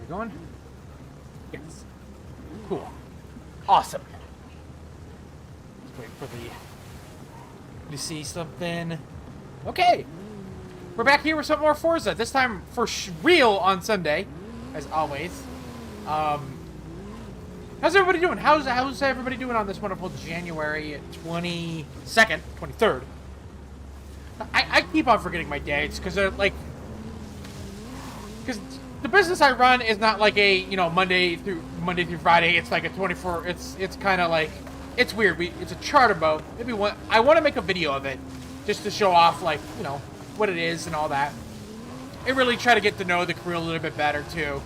we going? Yes. Cool. Awesome. Let's wait for to see something. Okay. We're back here with some more Forza. This time for real on Sunday, as always. How's everybody doing? How's everybody doing on this wonderful January 22nd, 23rd? I keep on forgetting my dates because because the business I run is not like a Monday through Friday. It's like a 24. It's kind of like it's weird. It's a charter boat. Maybe I want to make a video of it just to show off what it is and all that. And really try to get to know the crew a little bit better too.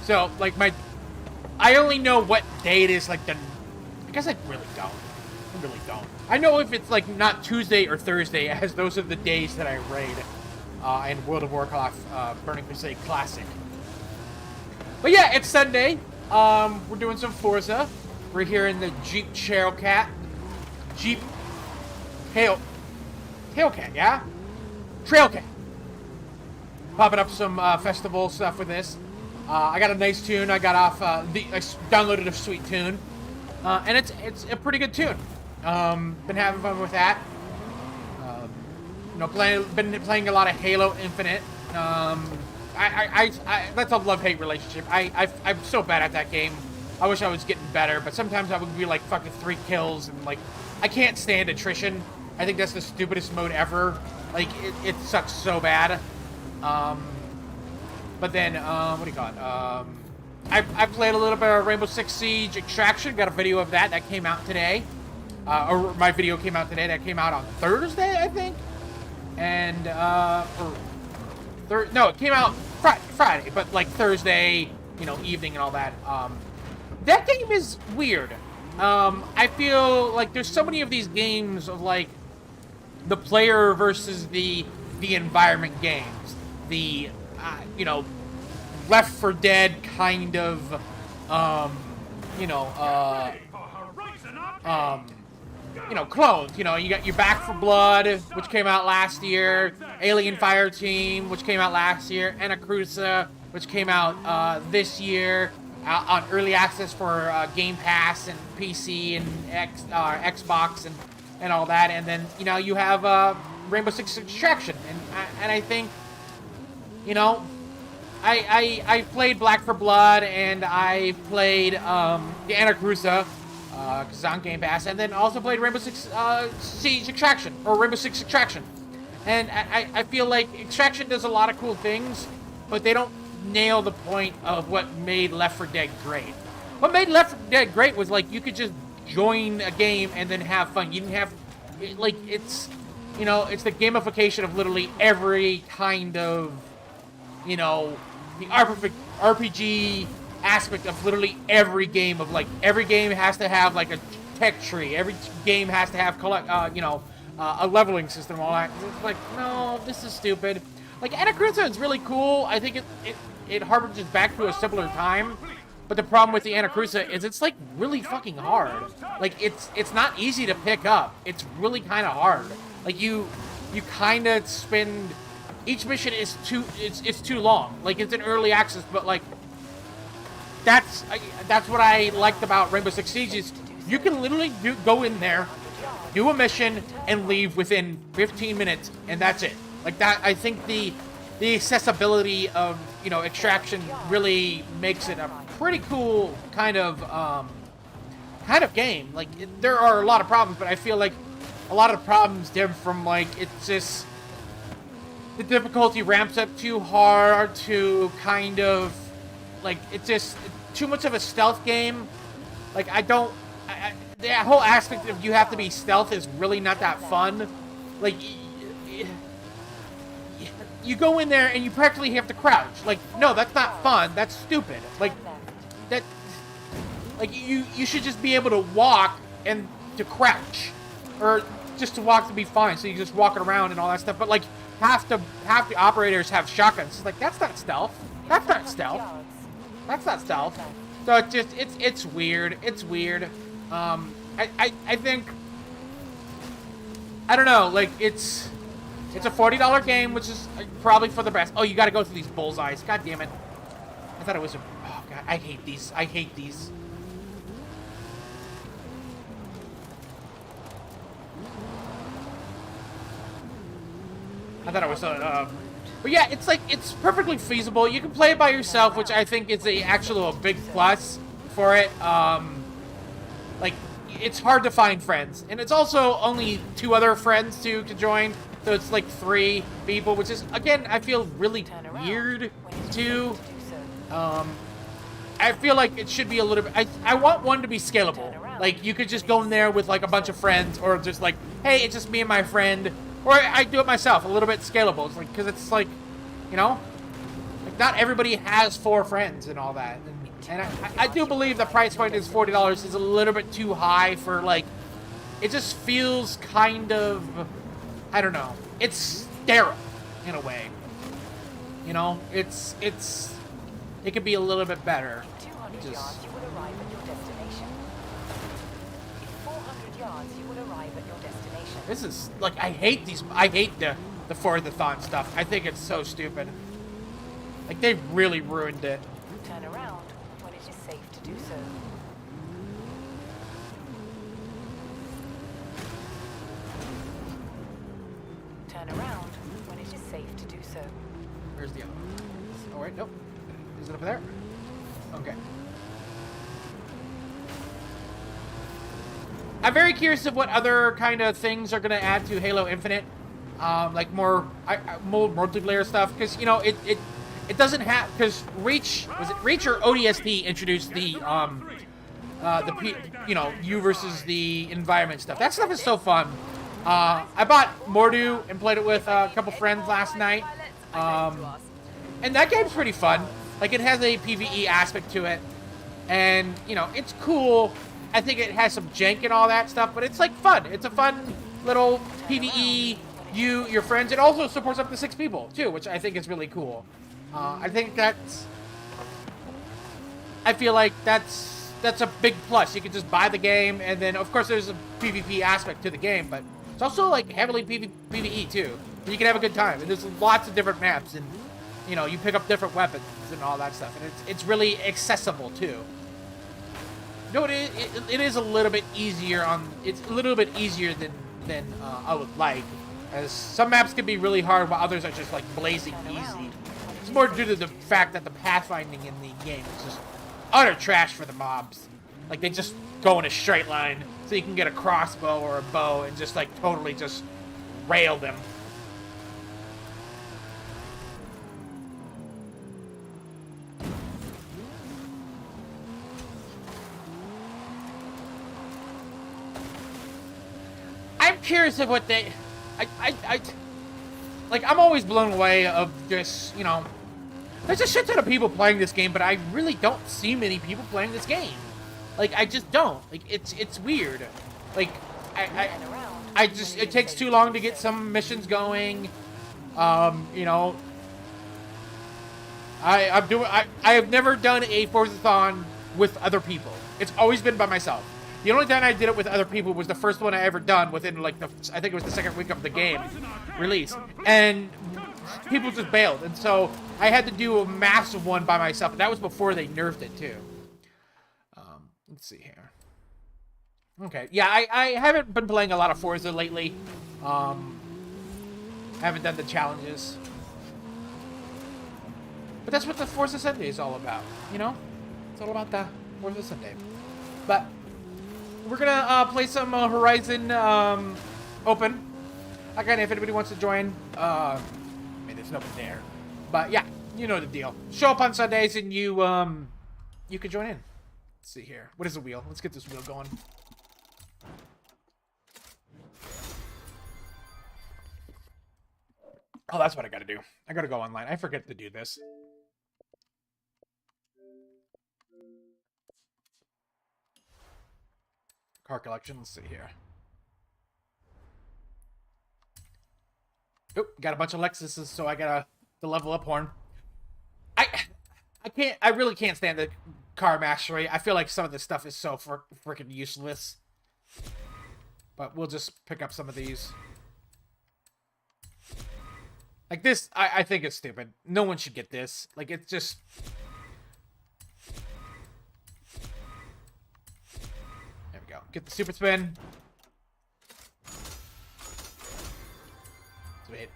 So like I only know what day it is. I guess I really don't. I really don't. I know if it's like not Tuesday or Thursday, as those are the days that I raid in World of Warcraft Burning Crusade Classic. But yeah, it's Sunday. We're doing some Forza. We're here in the Jeep Trailcat. Jeep Tailcat, yeah? Trailcat. Popping up some festival stuff with this. I got a nice tune. I got off I downloaded a sweet tune, and it's a pretty good tune. Been having fun with that. Been playing a lot of Halo Infinite. That's a love-hate relationship. I'm so bad at that game. I wish I was getting better, but sometimes I would be like fucking 3 kills and I can't stand attrition. I think that's the stupidest mode ever. Like it sucks so bad. But then what do you call it? I played a little bit of Rainbow Six Siege Extraction. Got a video of that came out today. Or my video came out today. That came out on Thursday, I think. And no, it came out Friday, but like Thursday, evening and all that. That game is weird. I feel like there's so many of these games of like the player versus the environment games. The Left 4 Dead kind of clones. You got your Back 4 Blood, which came out last year, Alien Fireteam, which came out last year, Anacruza, which came out this year on early access for Game Pass and PC and Xbox and all that. And then you have Rainbow Six Extraction, and I think I played Black 4 Blood and I played the Anacruza. Because it's on Game Pass, and then also played Rainbow Six Siege Extraction, or Rainbow Six Extraction. And I feel like Extraction does a lot of cool things, but they don't nail the point of what made Left 4 Dead great. What made Left 4 Dead great was, like, you could just join a game and then have fun. You didn't have, it's the gamification of literally every kind of, the RPG aspect of literally every game of every game has to have a tech tree. Every game has to have a leveling system. All that. It's like, no, this is stupid. Anacruza is really cool. I think it harbors back to a simpler time. But the problem with the Anacruza is it's really fucking hard. It's not easy to pick up. It's really kind of hard. You kind of spend each mission is too long. It's in early access, but that's what I liked about Rainbow Six Siege is you can literally go in there, do a mission, and leave within 15 minutes, and that's it. That, I think the accessibility of Extraction really makes it a pretty cool kind of game. There are a lot of problems, but I feel like a lot of the problems stem from it's just the difficulty ramps up too hard to kind of it's just too much of a stealth game. The whole aspect of you have to be stealth is really not that fun. You go in there and you practically have to crouch. No, that's not fun. That's stupid. You should just be able to walk and to crouch, or just to walk to be fine. So you just walking around and all that stuff. But half the operators have shotguns. It's that's not stealth. That's not stealth. That's not stealth. So it's weird. It's weird. I think, I don't know, it's a $40 game, which is probably for the best. Oh, you gotta go through these bullseyes. God damn it. thought it was a... Oh, God, I hate these. I hate these. I thought it was but yeah, it's like, it's perfectly feasible. You can play it by yourself, which I think is a big plus for it. Like, it's hard to find friends. And it's also only 2 other friends to join. So it's like 3 people, which is, again, I feel really weird too. I feel like it should be a little bit... I want one to be scalable. Like, you could just go in there with, like, a bunch of friends, or just like, hey, it's just me and my friend. Or I do it myself, a little bit scalable. It's like, because it's like, you know, like not everybody has 4 friends and all that. And I do believe the price point is $40 is a little bit too high for, like, it just feels kind of, I don't know, it's sterile in a way. You know, it could be a little bit better. In 200 yards, you will arrive at your destination. In 400 yards, you will arrive at your destination. This is, like, I hate the Forza-thon stuff. I think it's so stupid. Like, they've really ruined it. Turn around when it is safe to do so. Turn around when it is safe to do so. Where's the other one? Oh, wait, nope. Is it up there? Okay. I'm very curious of what other kind of things are going to add to Halo Infinite. Like more multiplayer stuff. Because, you know, it doesn't have... Because Reach... Was it Reach or ODST introduced the you know, you versus the environment stuff. That stuff is so fun. I bought Mordu and played it with a couple friends last night. And that game's pretty fun. Like, it has a PvE aspect to it. And, you know, it's cool. I think it has some jank and all that stuff, but it's, like, fun. It's a fun little PvE, your friends. It also supports up to 6 people, too, which I think is really cool. I think that's... I feel like that's a big plus. You can just buy the game, and then, of course, there's a PvP aspect to the game, but it's also, like, heavily PvE, too. You can have a good time, and there's lots of different maps, and, you know, you pick up different weapons and all that stuff, and it's really accessible, too. You know, it is a little bit easier it's a little bit easier than I would like, as some maps can be really hard, while others are just, like, blazing easy. It's more due to the fact that the pathfinding in the game is just utter trash for the mobs. Like, they just go in a straight line, so you can get a crossbow or a bow and just, like, totally just rail them. I'm curious of what they... Like, I'm always blown away of just, you know... There's a shit ton of people playing this game, but I really don't see many people playing this game. Like, I just don't. Like, it's weird. Like, I just... It takes too long to get some missions going. You know... I have never done a Forza-thon with other people. It's always been by myself. The only time I did it with other people was the first one I ever done within, like, I think it was the second week of the game release. And people just bailed. And so I had to do a massive one by myself. And that was before they nerfed it, too. Let's see here. Okay. Yeah, I haven't been playing a lot of Forza lately. I haven't done the challenges. But that's what the Forza Sunday is all about, you know? It's all about the Forza Sunday. But... we're gonna play some Horizon Open. Again, if anybody wants to join, I mean, there's nobody there. But yeah, you know the deal. Show up on Sundays and you can join in. Let's see here. What is the wheel? Let's get this wheel going. Oh, that's what I gotta do. I gotta go online. I forget to do this. Car collection, let's see here. Oop, got a bunch of Lexuses, so I got the level up horn. I really can't stand the car mastery. I feel like some of this stuff is so freaking useless. But we'll just pick up some of these. Like this, I think it's stupid. No one should get this. Like, it's just... Get the super spin. Sweet.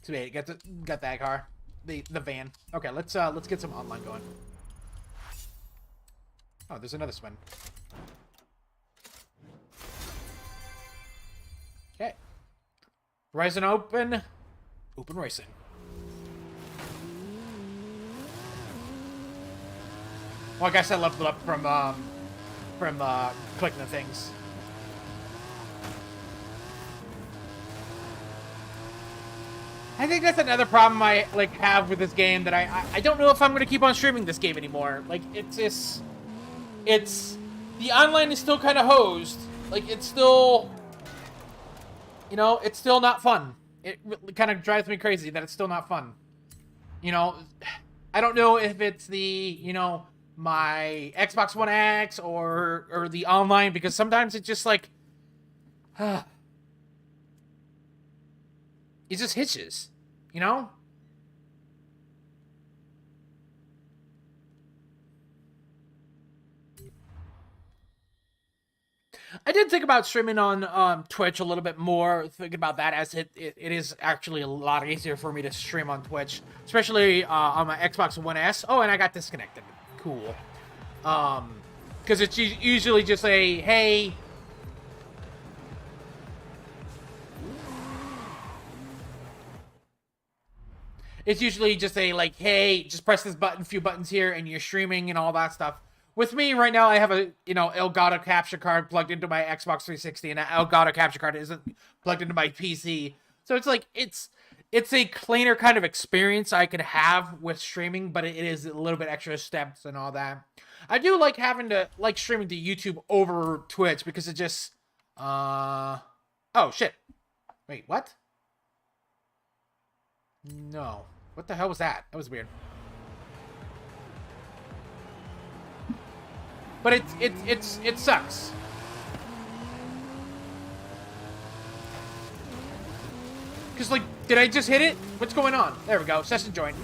Sweet. Got that car. The van. Okay, let's get some online going. Oh, there's another spin. Okay. Horizon open. Open racing. Well, I guess I leveled up from clicking the things. I think that's another problem I have with this game, that I don't know if I'm gonna keep on streaming this game anymore. Like, it's the online is still kind of hosed. Like, it's still, you know, it's still not fun. It kind of drives me crazy that it's still not fun. You know, I don't know if it's the, you know, my Xbox One X or the online, because sometimes it's just like, it just hitches, you know? I did think about streaming on Twitch a little bit more, thinking about that, as it is actually a lot easier for me to stream on Twitch, especially on my Xbox One S. Oh, and I got disconnected. Cool. Because it's usually just a, hey... It's usually just a, like, hey, just press this button, few buttons here, and you're streaming and all that stuff. With me right now, I have a, you know, Elgato capture card plugged into my Xbox 360, and that Elgato capture card isn't plugged into my PC. So it's like, it's a cleaner kind of experience I could have with streaming, but it is a little bit extra steps and all that. I do like streaming to YouTube over Twitch, because it just, oh, shit. Wait, what? No. What the hell was that? That was weird. But it sucks. Cause, like, did I just hit it? What's going on? There we go. Session joined.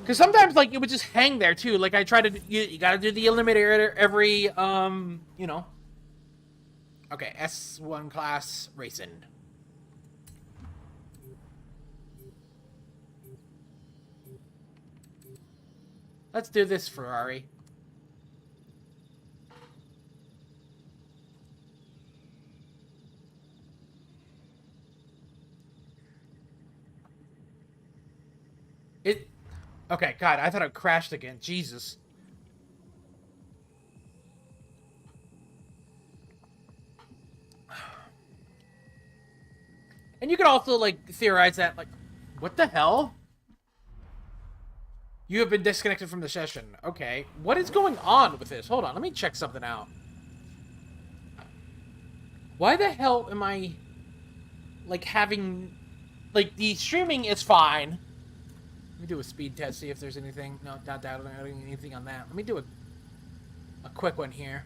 Cause sometimes, like, it would just hang there too. Like, I try to, you gotta do the eliminator every, you know. Okay, S1 class racing. Let's do this, Ferrari. Okay, God, I thought it crashed again. Jesus. And you could also, like, theorize that, like, what the hell? You have been disconnected from the session. Okay. What is going on with this? Hold on, let me check something out. Why the hell am I, like, having... Like, the streaming is fine. Let me do a speed test, see if there's anything. No, not downloading anything on that. Let me do a quick one here.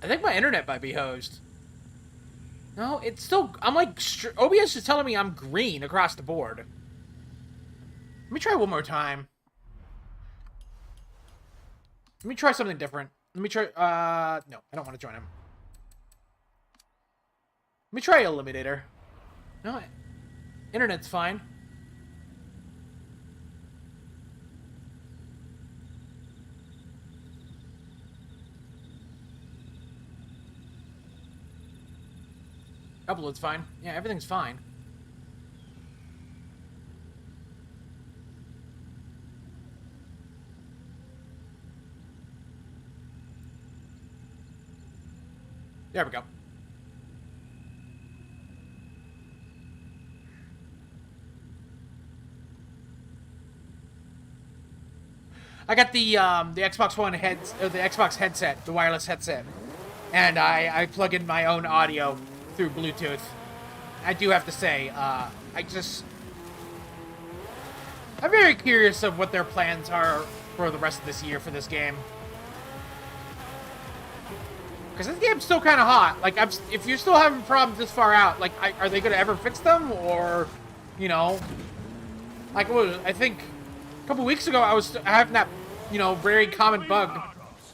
I think my internet might be hosed. No, it's still... I'm like... OBS is telling me I'm green across the board. Let me try one more time. Let me try something different. Let me try... No, I don't want to join him. Let me try Eliminator. No, internet's fine. Upload's fine. Yeah, everything's fine. There we go. I got the Xbox One the Xbox headset, the wireless headset, and I plug in my own audio through Bluetooth. I do have to say, I'm very curious of what their plans are for the rest of this year for this game. Because this game's still kind of hot. Like, if you're still having problems this far out, like, are they going to ever fix them? Or, you know, like, I think a couple weeks ago, I was having that, you know, very common bug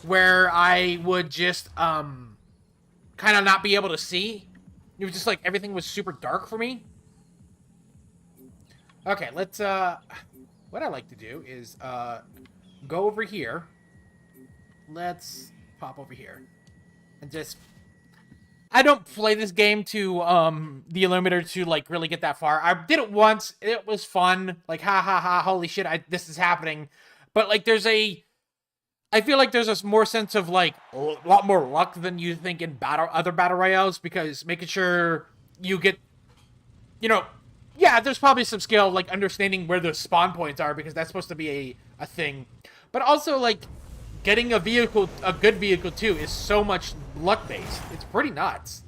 where I would just, kind of not be able to see. It was just like, everything was super dark for me. Okay, let's, what I like to do is, go over here. Let's pop over here. And just... I don't play this game to, the Illuminator to, like, really get that far. I did it once. It was fun. Like, ha ha ha, holy shit, this is happening. But, like, I feel like there's a more sense of, like, a lot more luck than you think in other battle royales, because making sure you get, you know, yeah, there's probably some skill, like, understanding where the spawn points are, because that's supposed to be a thing. But also, like, getting a good vehicle, too, is so much luck-based. It's pretty nuts.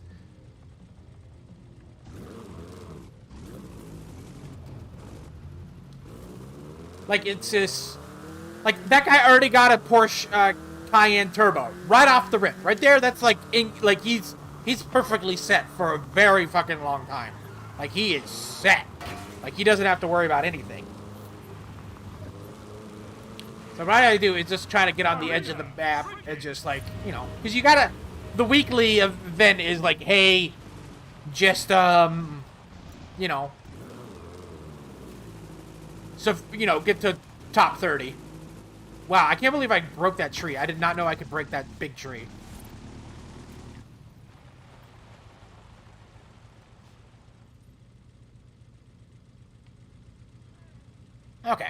Like, it's just... Like, that guy already got a Porsche Cayenne Turbo. Right off the rip. Right there, that's like... He's perfectly set for a very fucking long time. Like, he is set. Like, he doesn't have to worry about anything. So what I do is just try to get on the edge of the map and just, like, you know... Because you gotta... The weekly event is like, hey, just, you know... So, you know, get to top 30. Wow, I can't believe I broke that tree. I did not know I could break that big tree. Okay.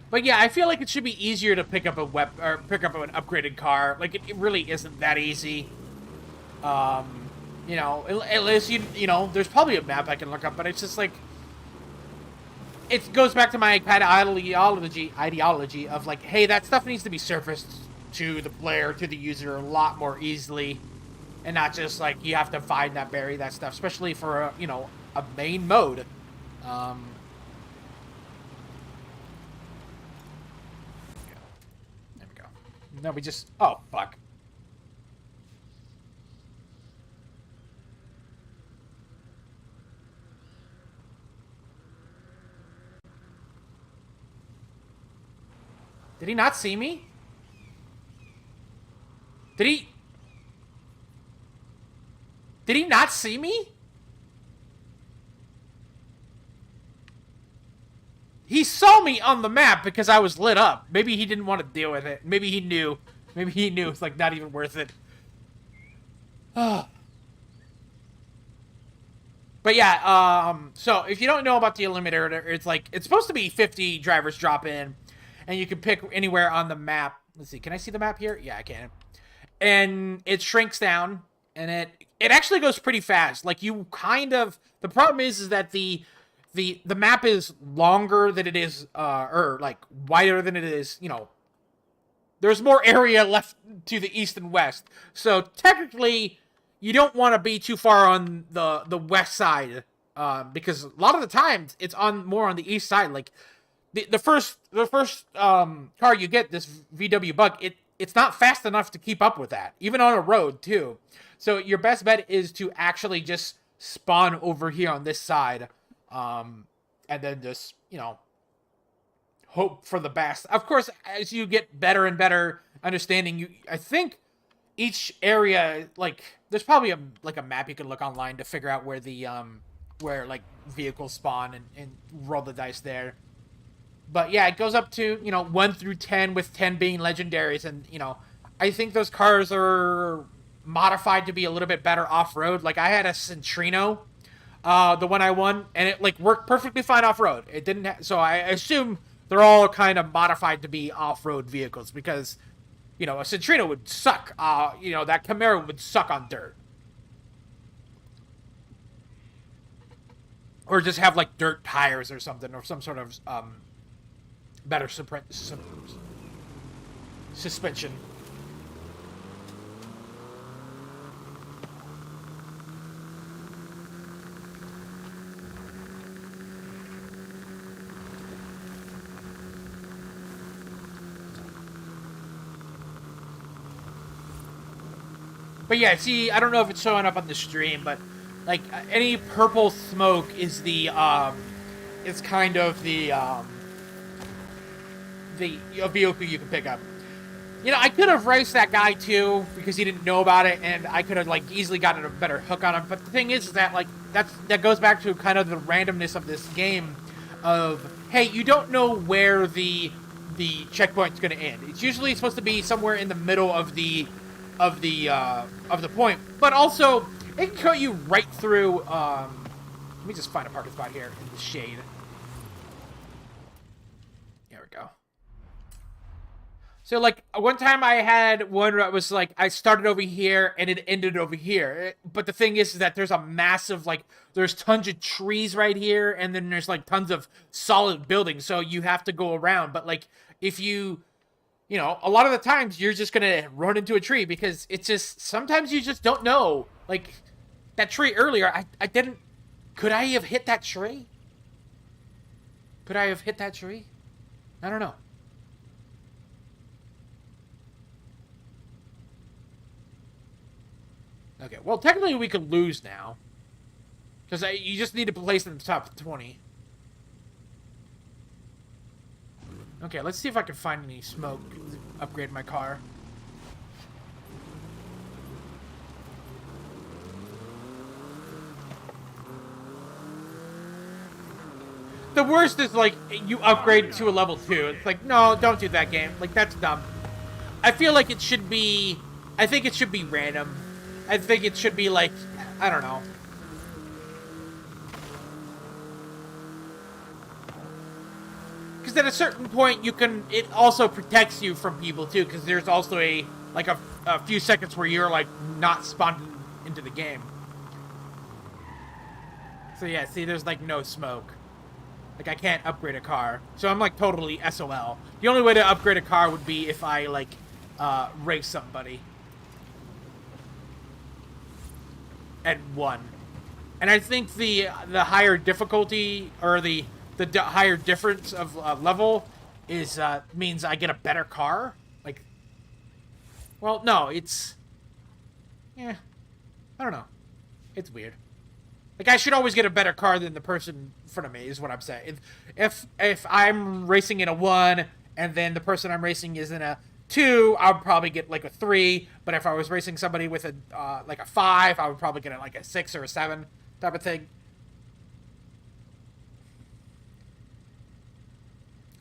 But yeah, I feel like it should be easier to pick up or pick up an upgraded car. Like, it really isn't that easy. You know, at least you know, there's probably a map I can look up, but it's just like, it goes back to my ideology of like, hey, that stuff needs to be surfaced to the player, to the user, a lot more easily, and not just like you have to find that, bury that stuff, especially for a, you know, a main mode. There we go. No, we just... Oh, fuck. Did he not see me? Did he... Did he not see me? He saw me on the map because I was lit up. Maybe he didn't want to deal with it. Maybe he knew. Maybe he knew it's like not even worth it. But yeah, so if you don't know about the Illuminator, it's like, it's supposed to be 50 drivers drop in, and you can pick anywhere on the map. Let's see, can I see the map here? Yeah, I can. And it shrinks down, and it actually goes pretty fast. Like, you kind of... The problem is that the map is longer than it is, or, like, wider than it is, you know. There's more area left to the east and west. So, technically, you don't want to be too far on the west side, because a lot of the times, it's more on the east side. Like, the first car you get, this VW Bug, it's not fast enough to keep up with that, even on a road, too. So, your best bet is to actually just spawn over here on this side, and then just, you know, hope for the best. Of course, as you get better and better understanding, I think each area, like, there's probably a map you can look online to figure out where the where like vehicles spawn and roll the dice there. But yeah, it goes up to, you know, 1 through 10, with 10 being legendaries, and, you know, I think those cars are modified to be a little bit better off-road. Like, I had a Centrino, the one I won, and it, like, worked perfectly fine off-road. It didn't so I assume they're all kind of modified to be off-road vehicles, because, you know, a Centrino would suck. You know, that Camaro would suck on dirt. Or just have, like, dirt tires or something, or some sort of, better suspension. But yeah, see, I don't know if it's showing up on the stream, but like any purple smoke is the it's kind of the a vehicle you can pick up. You know, I could have raced that guy too because he didn't know about it, and I could have like easily gotten a better hook on him. But the thing is that like that goes back to kind of the randomness of this game. Of hey, you don't know where the checkpoint's going to end. It's usually supposed to be somewhere in the middle of the point, but also it can cut you right through. Let me just find a parking spot here in the shade. There we go. So, like, one time I had one that was, like, I started over here and it ended over here. But the thing is that there's a massive, like, there's tons of trees right here, and then there's, like, tons of solid buildings, so you have to go around. But, like, if you know, a lot of the times you're just gonna run into a tree because it's just, sometimes you just don't know. Like, that tree earlier, I didn't, could I have hit that tree? Could I have hit that tree? I don't know. Okay, well, technically we could lose now. Because you just need to place in the top 20. Okay, let's see if I can find any smoke to upgrade my car. The worst is, like, you upgrade to a level 2. It's like, no, don't do that, game. Like, that's dumb. I feel like it should be... I think it should be random. I think it should be, like... I don't know. Because at a certain point, you can... It also protects you from people, too. Because there's also a few seconds where you're, like, not spawned into the game. So, yeah, see, there's, like, no smoke. Like, I can't upgrade a car. So I'm, like, totally SOL. The only way to upgrade a car would be if I, like, race somebody. And won. And I think the higher difficulty, or the higher difference of level is, means I get a better car. Like, well, no, it's... Yeah. I don't know. It's weird. Like, I should always get a better car than the person in front of me, is what I'm saying. If I'm racing in a 1, and then the person I'm racing is in a 2, I would probably get, like, a 3. But if I was racing somebody with a, like, a 5, I would probably get, like, a 6 or a 7 type of thing.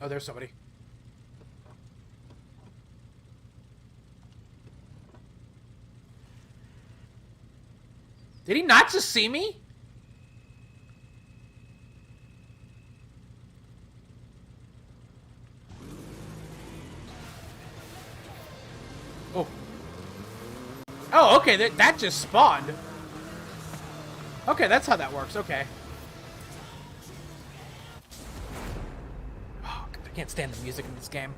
Oh, there's somebody. Did he not just see me? Oh. Oh, okay, that just spawned. Okay, that's how that works, okay. Oh, God, I can't stand the music in this game.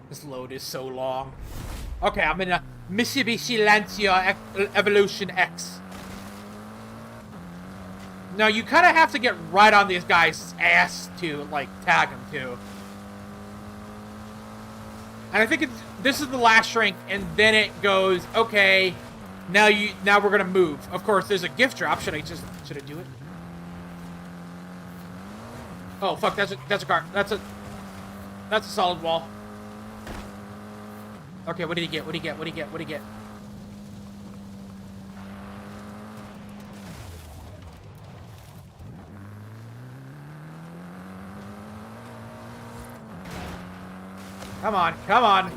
This load is so long. Okay, I'm in a Mitsubishi Lancia Evolution X. Now, you kind of have to get right on this guy's ass to, like, tag him, too. And I think this is the last shrink, and then it goes, okay, now we're gonna move. Of course, there's a gift drop. Should I do it? Oh, fuck, that's a car. That's a solid wall. Okay, what did he get? What did he get? What did he get? What did he get? Come on, come on.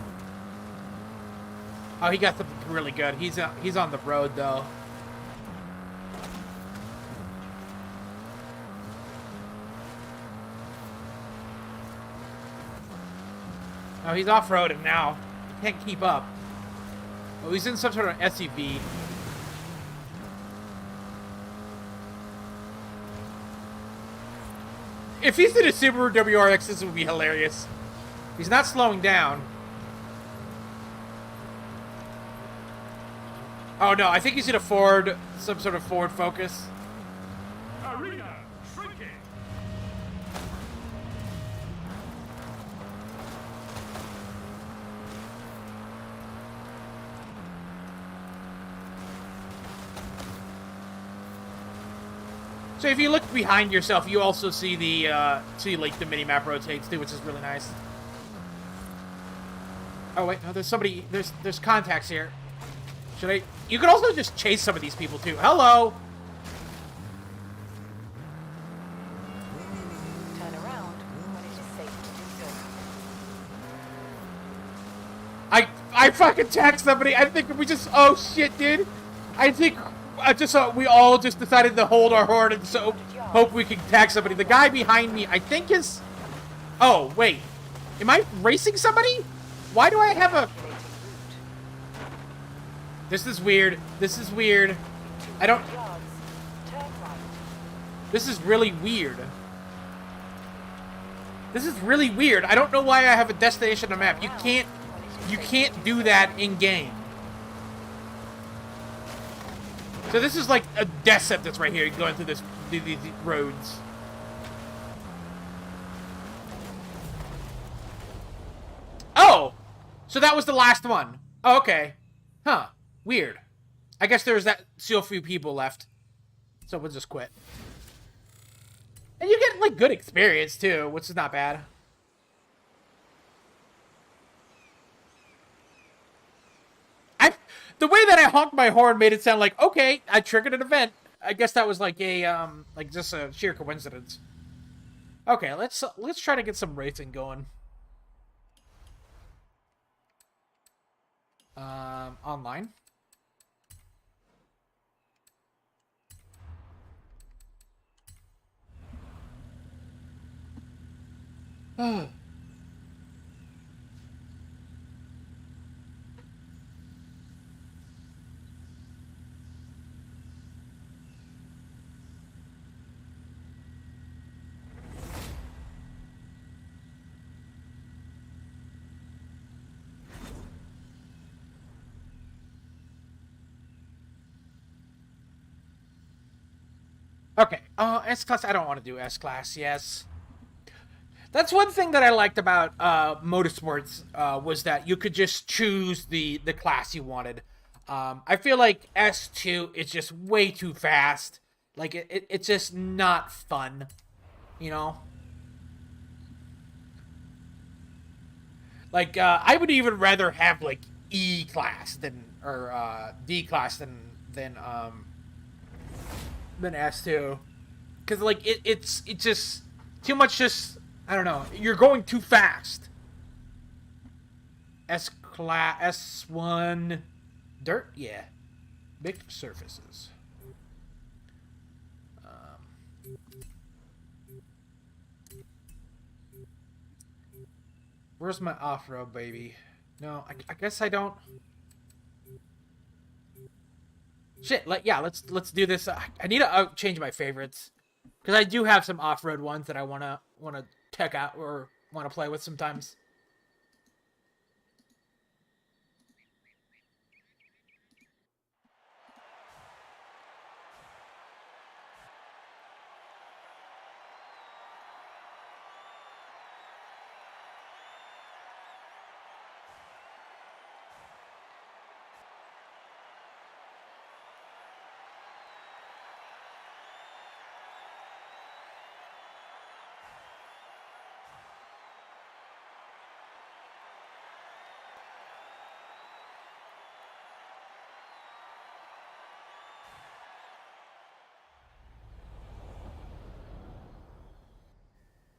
Oh, he got something really good. He's on the road though. Oh, he's off-roading now. He can't keep up. Oh, he's in some sort of SUV. If he's in a Subaru WRX, this would be hilarious. He's not slowing down. Oh no, I think he's in a Ford, some sort of Ford Focus. Arena shrinking. So if you look behind yourself, you also see the like the mini map rotates too, which is really nice. Oh wait, no, there's somebody. There's contacts here. Should I? You could also just chase some of these people too. Hello. Turn around when it is safe to do so. I fucking tagged somebody. I think we just. Oh shit, dude. I think we all just decided to hold our horn and so hope we can tag somebody. The guy behind me, I think is. Oh wait, am I racing somebody? Why do I have a? This is weird. This is weird. I don't. Turn right. This is really weird. This is really weird. I don't know why I have a destination on the map. You can't do that in game. So this is like a death sentence right here, going through these roads. Oh, so that was the last one. Oh, okay. Huh. Weird. I guess there's that so few people left. So we'll just quit. And you get, like, good experience, too, which is not bad. The way that I honked my horn made it sound like, okay, I triggered an event. I guess that was like a, like just a sheer coincidence. Okay, let's try to get some racing going. Online. Okay, S-Class, I don't want to do S-Class, yes. That's one thing that I liked about Motorsports, was that you could just choose the class you wanted. I feel like S2 is just way too fast. Like, it's just not fun, you know? Like, I would even rather have, like, E-Class than, or, D-Class than S2, because like it's just too much. Just I don't know. You're going too fast. S-Class S1 dirt, yeah, big surfaces. Where's my off-road, baby? No, I guess I don't. Shit, yeah, let's do this. I need to change my favorites, because I do have some off-road ones that I wanna check out or wanna play with sometimes.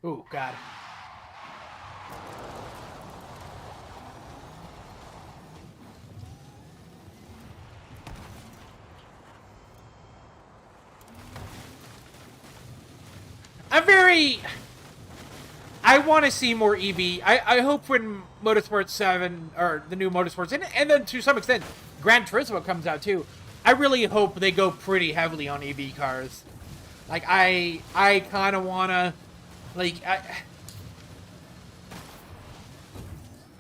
Ooh, God. I want to see more EV. I hope when Motorsport 7, or the new Motorsports, and then to some extent, Gran Turismo comes out too, I really hope they go pretty heavily on EV cars. Like, I kind of want to, like,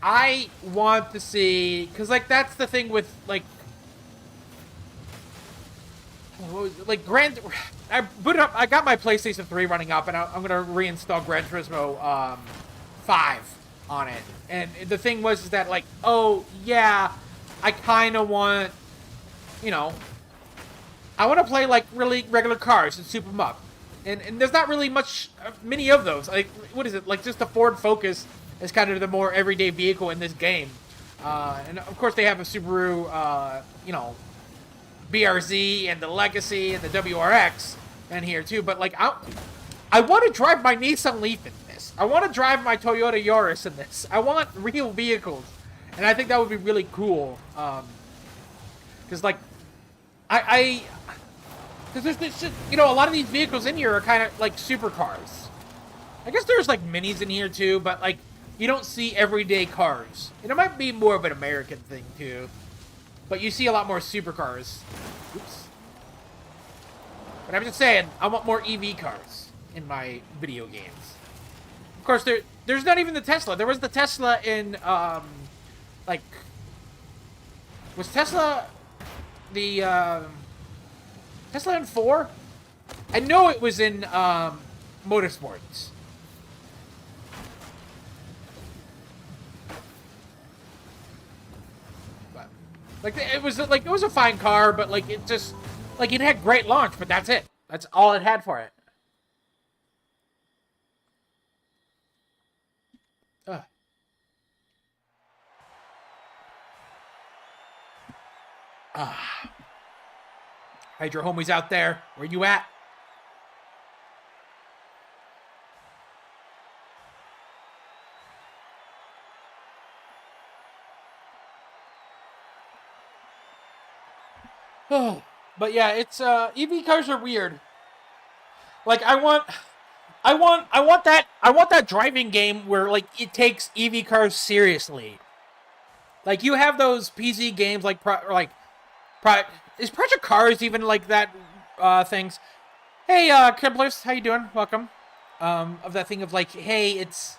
I want to see, because, like, that's the thing with, like, I boot up, I got my PlayStation 3 running up, and I'm going to reinstall Gran Turismo 5 on it. And the thing was is that, like, oh, yeah, I kind of want, you know, I want to play, like, really regular cars and soup them up. And there's not really many of those. Like, what is it? Like, just the Ford Focus is kind of the more everyday vehicle in this game. And of course they have a Subaru, you know, BRZ and the Legacy and the WRX in here too. But like, I want to drive my Nissan Leaf in this. I want to drive my Toyota Yaris in this. I want real vehicles, and I think that would be really cool. Because like, because there's this, you know, a lot of these vehicles in here are kind of like supercars. I guess there's like minis in here too, but like, you don't see everyday cars. And it might be more of an American thing too. But you see a lot more supercars. Oops. But I'm just saying, I want more EV cars in my video games. Of course, there's not even the Tesla. There was the Tesla in, like... Was Tesla the, Tesla in 4? I know it was in, Motorsports. Like, it was a fine car, but like, it just, like, it had great launch, but that's it. That's all it had for it. Hydro homies out there, where you at? But yeah, it's EV cars are weird. Like, I want that driving game where like it takes EV cars seriously. Like, you have those PC games like is Project Cars even like that things? Hey, Kibblers, how you doing? Welcome. Of that thing of like, hey, it's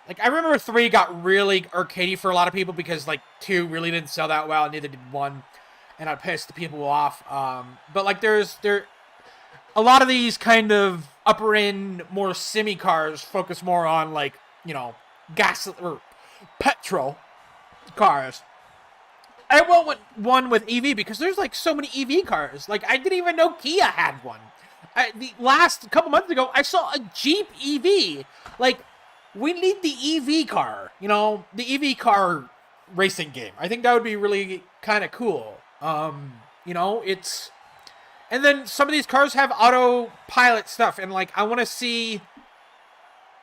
like, I remember 3 got really arcadey for a lot of people because like 2 really didn't sell that well, and neither did 1. And I pissed the people off. But like, there a lot of these kind of upper end, more semi cars focus more on like, you know, gas or petrol cars. I want one with EV because there's like so many EV cars. Like, I didn't even know Kia had one. The last couple months ago, I saw a Jeep EV. Like, we need the EV car. You know, the EV car racing game. I think that would be really kind of cool. You know, it's... And then some of these cars have autopilot stuff, and, like, I want to see...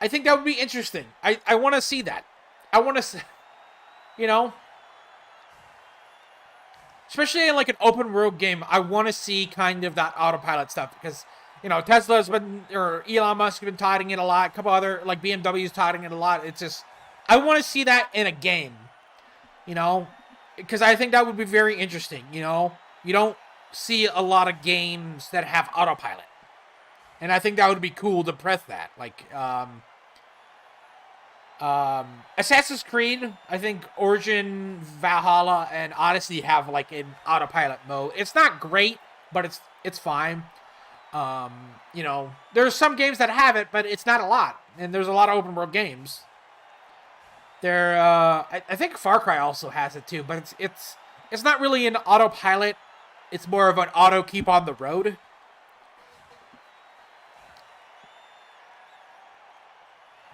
I think that would be interesting. I want to see that. I want to see... You know? Especially in, like, an open-world game, I want to see kind of that autopilot stuff, because, you know, Tesla's been... Or Elon Musk has been touting it a lot. A couple other, like, BMW's touting it a lot. It's just... I want to see that in a game. You know? Because I think that would be very interesting, you know? You don't see a lot of games that have autopilot. And I think that would be cool to press that. Like, Assassin's Creed, I think Origin, Valhalla, and Odyssey have, like, an autopilot mode. It's not great, but it's fine. You know, there's some games that have it, but it's not a lot. And there's a lot of open world games. I think Far Cry also has it too, but it's not really an autopilot. It's more of an auto keep on the road.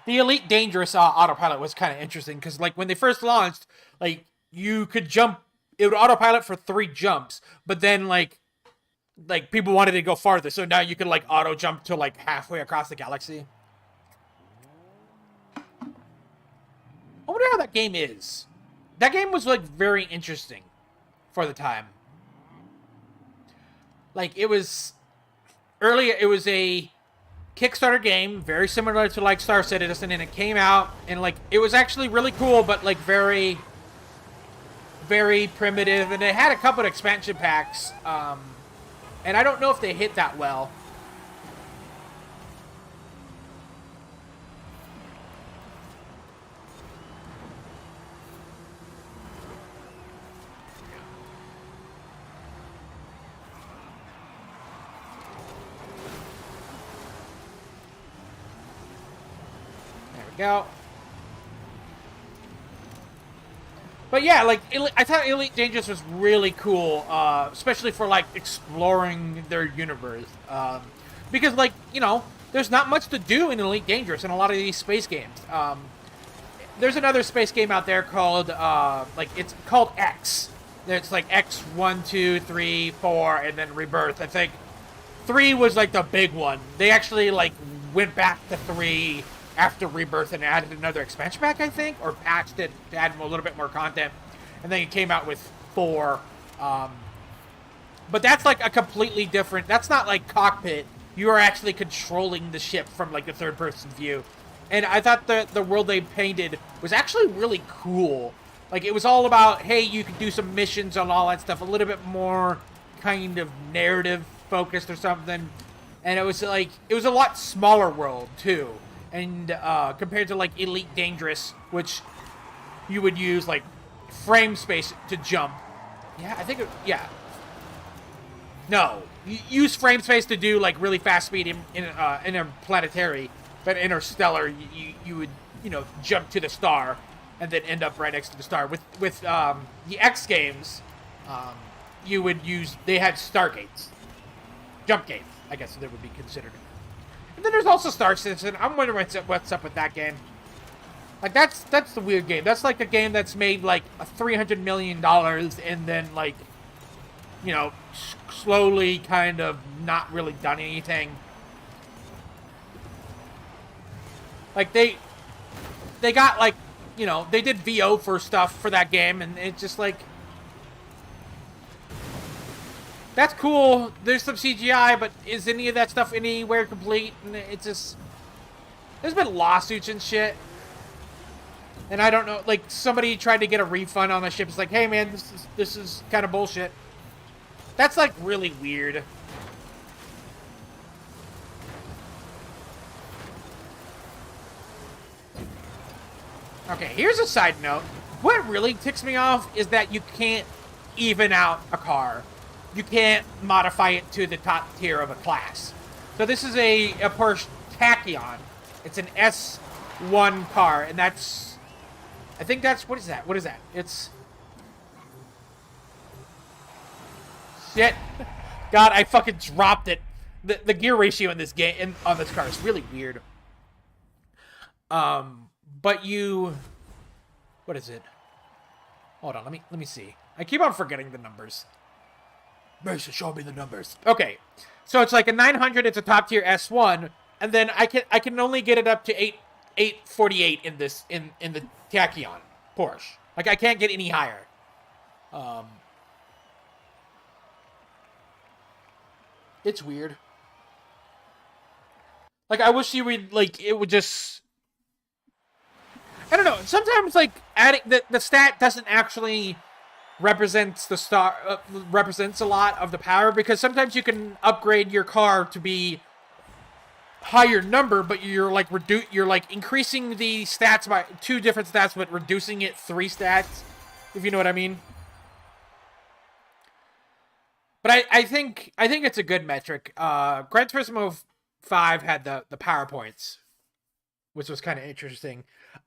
The Elite Dangerous autopilot was kind of interesting because, like, when they first launched, like, you could jump. It would autopilot for 3 jumps, but then like people wanted to go farther, so now you can like auto jump to like halfway across the galaxy. I wonder how that game is. That game was, like, very interesting for the time. Like, it was... Earlier, it was a Kickstarter game, very similar to, like, Star Citizen, and it came out, and, like, it was actually really cool, but, like, very, very primitive, and it had a couple of expansion packs, and I don't know if they hit that well. Go. But yeah, like, I thought Elite Dangerous was really cool, especially for, like, exploring their universe. because, like, you know, there's not much to do in Elite Dangerous in a lot of these space games. There's another space game out there called, like, it's called X. It's like X 1, 2, 3, 4, and then Rebirth. I think 3 was like the big one. They actually like went back to 3 after Rebirth and added another expansion pack, I think, or patched it to add a little bit more content. And then it came out with 4. But that's like a completely different. That's not like cockpit. You are actually controlling the ship from like a third-person view. And I thought the world they painted was actually really cool. Like, it was all about, hey, you could do some missions and all that stuff, a little bit more kind of narrative focused or something. And it was like, it was a lot smaller world too. And compared to like Elite Dangerous, which you would use like frame space to jump. Yeah, I think, yeah. No, you use frame space to do like really fast speed in interplanetary, but interstellar, you would, you know, jump to the star and then end up right next to the star. With the X games, you would use, they had stargates, jump gates, I guess they would be considered. And then there's also Star Citizen. I'm wondering what's up with that game. Like, that's the weird game. That's like a game that's made like $300 million and then like, you know, slowly kind of not really done anything. Like, they got like, you know, they did VO for stuff for that game, and it's just like, that's cool. There's some CGI, but is any of that stuff anywhere complete? And it's just, there's been lawsuits and shit. And I don't know, like, somebody tried to get a refund on the ship. It's like, hey man, this is kind of bullshit. That's like really weird. Okay, here's a side note. What really ticks me off is that you can't even out a car. You can't modify it to the top tier of a class. So this is a Porsche Tachyon. It's an S1 car, and that's, I think that's, what is that? What is that? It's, shit. God, I fucking dropped it. The gear ratio in this game, on this car is really weird. But you, what is it? Hold on, let me see. I keep on forgetting the numbers. Mason, show me the numbers. Okay, so it's like a 900. It's a top tier S1, and then I can only get it up to 848 in this in the Tachyon Porsche. Like, I can't get any higher. It's weird. Like, I wish you would, like, it would just, I don't know. Sometimes, like, adding the stat doesn't actually represents represents a lot of the power, because sometimes you can upgrade your car to be higher number, but you're like you're like increasing the stats by 2 different stats, but reducing it 3 stats, if you know what I mean. But I think it's a good metric. Gran Turismo 5 had the PowerPoints, which was kind of interesting.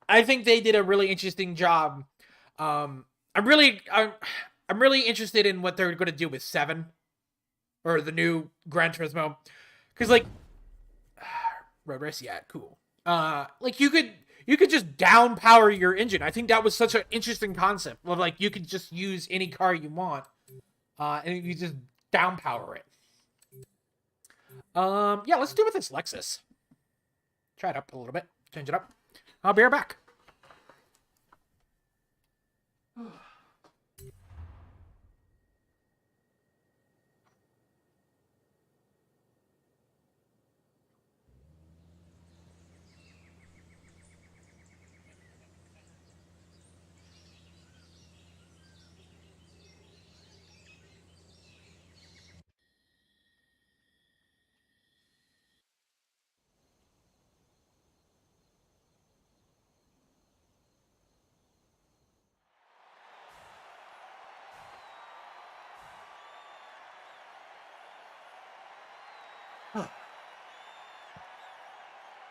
I think they did a really interesting job. I'm really interested in what they're going to do with 7, or the new Gran Turismo, because like road race, yeah, cool. Like you could just down power your engine. I think that was such an interesting concept. Of like, you could just use any car you want, and you just down power it. Yeah, let's do it with this Lexus. Try it up a little bit, change it up. I'll be right back.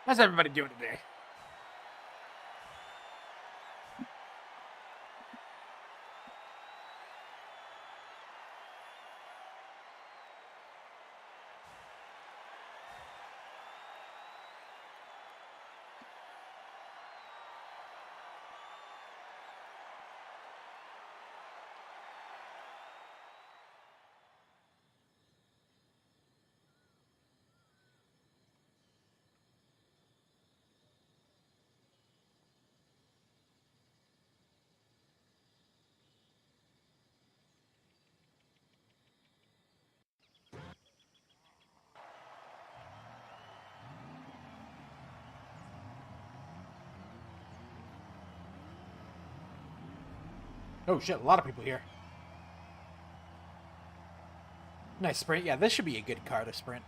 How's everybody doing today? Oh shit, a lot of people here. Nice sprint. Yeah, this should be a good car to sprint.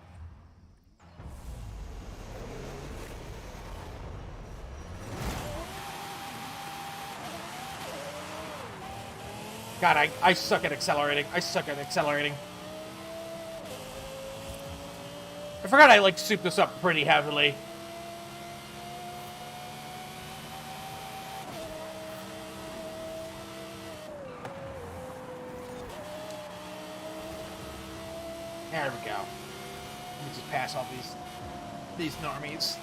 God, I suck at accelerating. I suck at accelerating. I forgot I, like, souped this up pretty heavily. There we go. Let me just pass all these normies.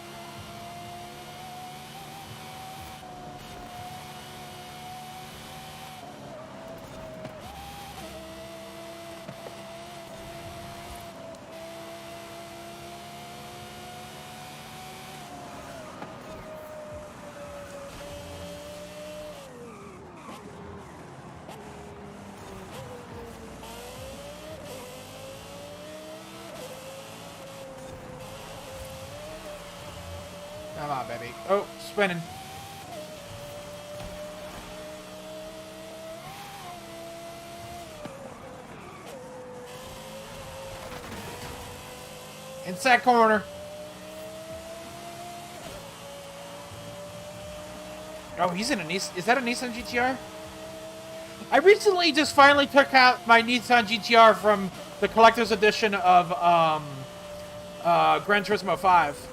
Come on, baby. Oh, spinning. Inside corner. Oh, he's in a Nissan. Is that a Nissan GTR? I recently just finally took out my Nissan GTR from the collector's edition of Gran Turismo 5.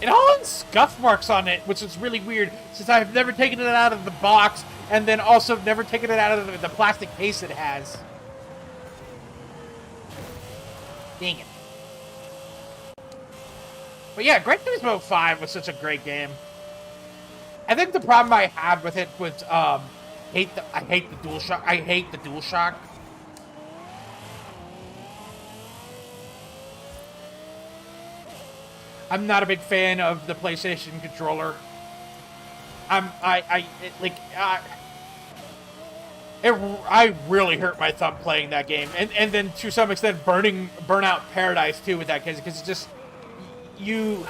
It all has scuff marks on it, which is really weird, since I've never taken it out of the box, and then also never taken it out of the plastic case it has. Dang it. But yeah, Gran Turismo 5 was such a great game. I think the problem I had with it was, I hate the DualShock. I hate the DualShock. I'm not a big fan of the PlayStation controller. I really hurt my thumb playing that game, and then to some extent Burnout Paradise too with that, because it's just you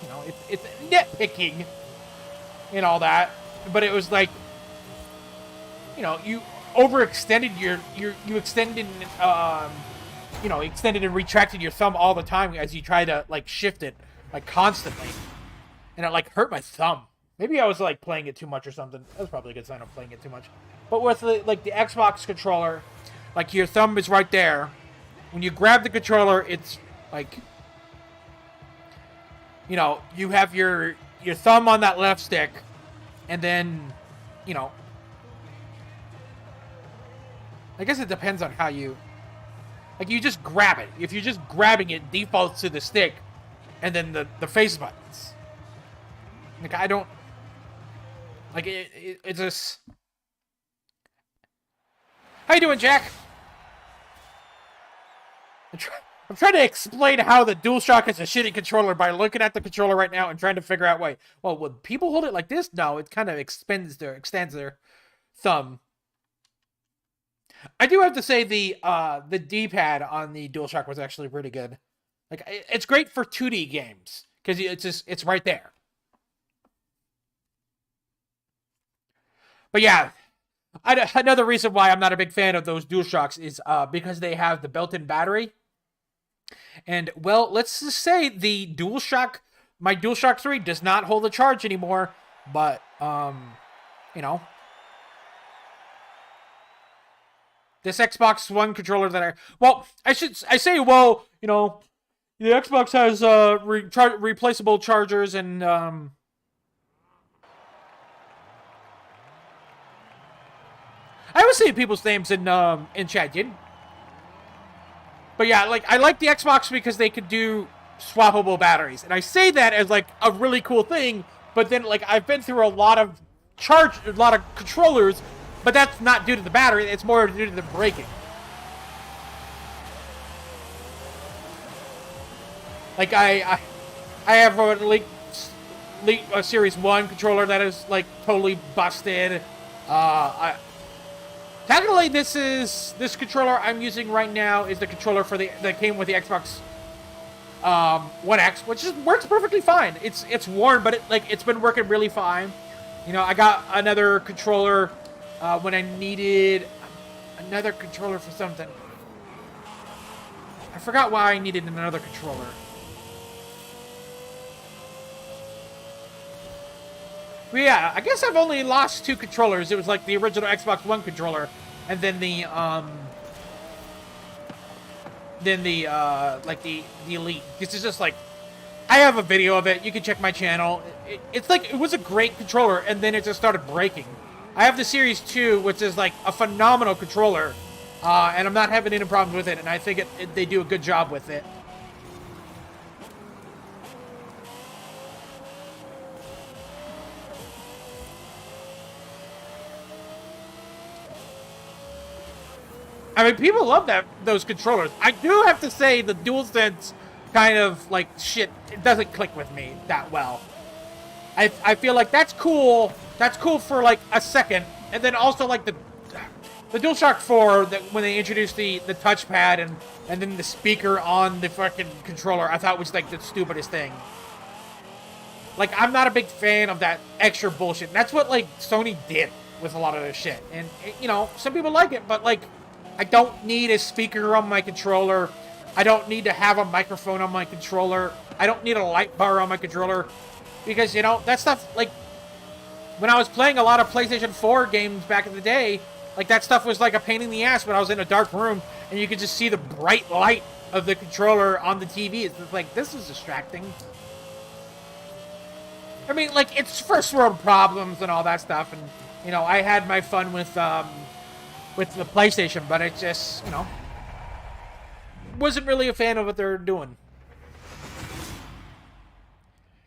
know, it's nitpicking and all that, but it was like, you know, you overextended you extended you know, extended and retracted your thumb all the time as you try to, like, shift it, like, constantly. And it, like, hurt my thumb. Maybe I was, like, playing it too much or something. That was probably a good sign of playing it too much. But with, the Xbox controller, like, your thumb is right there. When you grab the controller, it's, like, you know, you have your thumb on that left stick, and then, you know, I guess it depends on how you... Like, you just grab it. If you're just grabbing it, defaults to the stick, and then the face buttons. Like, I don't... Like, it's just... How you doing, Jack? I'm trying to explain how the DualShock is a shitty controller by looking at the controller right now and trying to figure out, wait, well, when people hold it like this? No, it kind of extends their thumb. I do have to say the D-pad on the DualShock was actually pretty good. Like, it's great for 2D games because it's right there. But yeah, another reason why I'm not a big fan of those DualShocks is because they have the built-in battery. And well, let's just say the DualShock, my DualShock 3 does not hold a charge anymore. But you know. This Xbox One controller that I say, you know, the Xbox has replaceable chargers and I always say people's names in chat, dude. But yeah, like, I like the Xbox because they could do swappable batteries, and I say that as like a really cool thing. But then, like, I've been through a lot of controllers. But that's not due to the battery, it's more due to the braking. Like, I have a Elite Series 1 controller that is, like, totally busted. Technically, this controller I'm using right now is the controller that came with the Xbox One X, which just works perfectly fine. It's worn, but it's been working really fine. You know, I got another controller when I needed another controller for something. I forgot why I needed another controller. But yeah, I guess I've only lost 2 controllers. It was like the original Xbox One controller, and then the like the Elite. This is just like, I have a video of it. You can check my channel. It's like, it was a great controller, and then it just started breaking. I have the Series 2, which is like a phenomenal controller, and I'm not having any problems with it, and I think they do a good job with it. I mean, people love those controllers. I do have to say the DualSense kind of like shit, it doesn't click with me that well. I feel like that's cool. That's cool for like a second, and then also like the DualShock 4, that when they introduced the touchpad and then the speaker on the fucking controller, I thought was like the stupidest thing. Like, I'm not a big fan of that extra bullshit. And that's what like Sony did with a lot of this shit. And you know, some people like it, but like, I don't need a speaker on my controller. I don't need to have a microphone on my controller. I don't need a light bar on my controller. Because, you know, that stuff, like, when I was playing a lot of PlayStation 4 games back in the day, like, that stuff was like a pain in the ass when I was in a dark room and you could just see the bright light of the controller on the TV. It's just like, this is distracting. I mean, like, it's first world problems and all that stuff. And, you know, I had my fun with the PlayStation, but it just, you know, wasn't really a fan of what they're doing.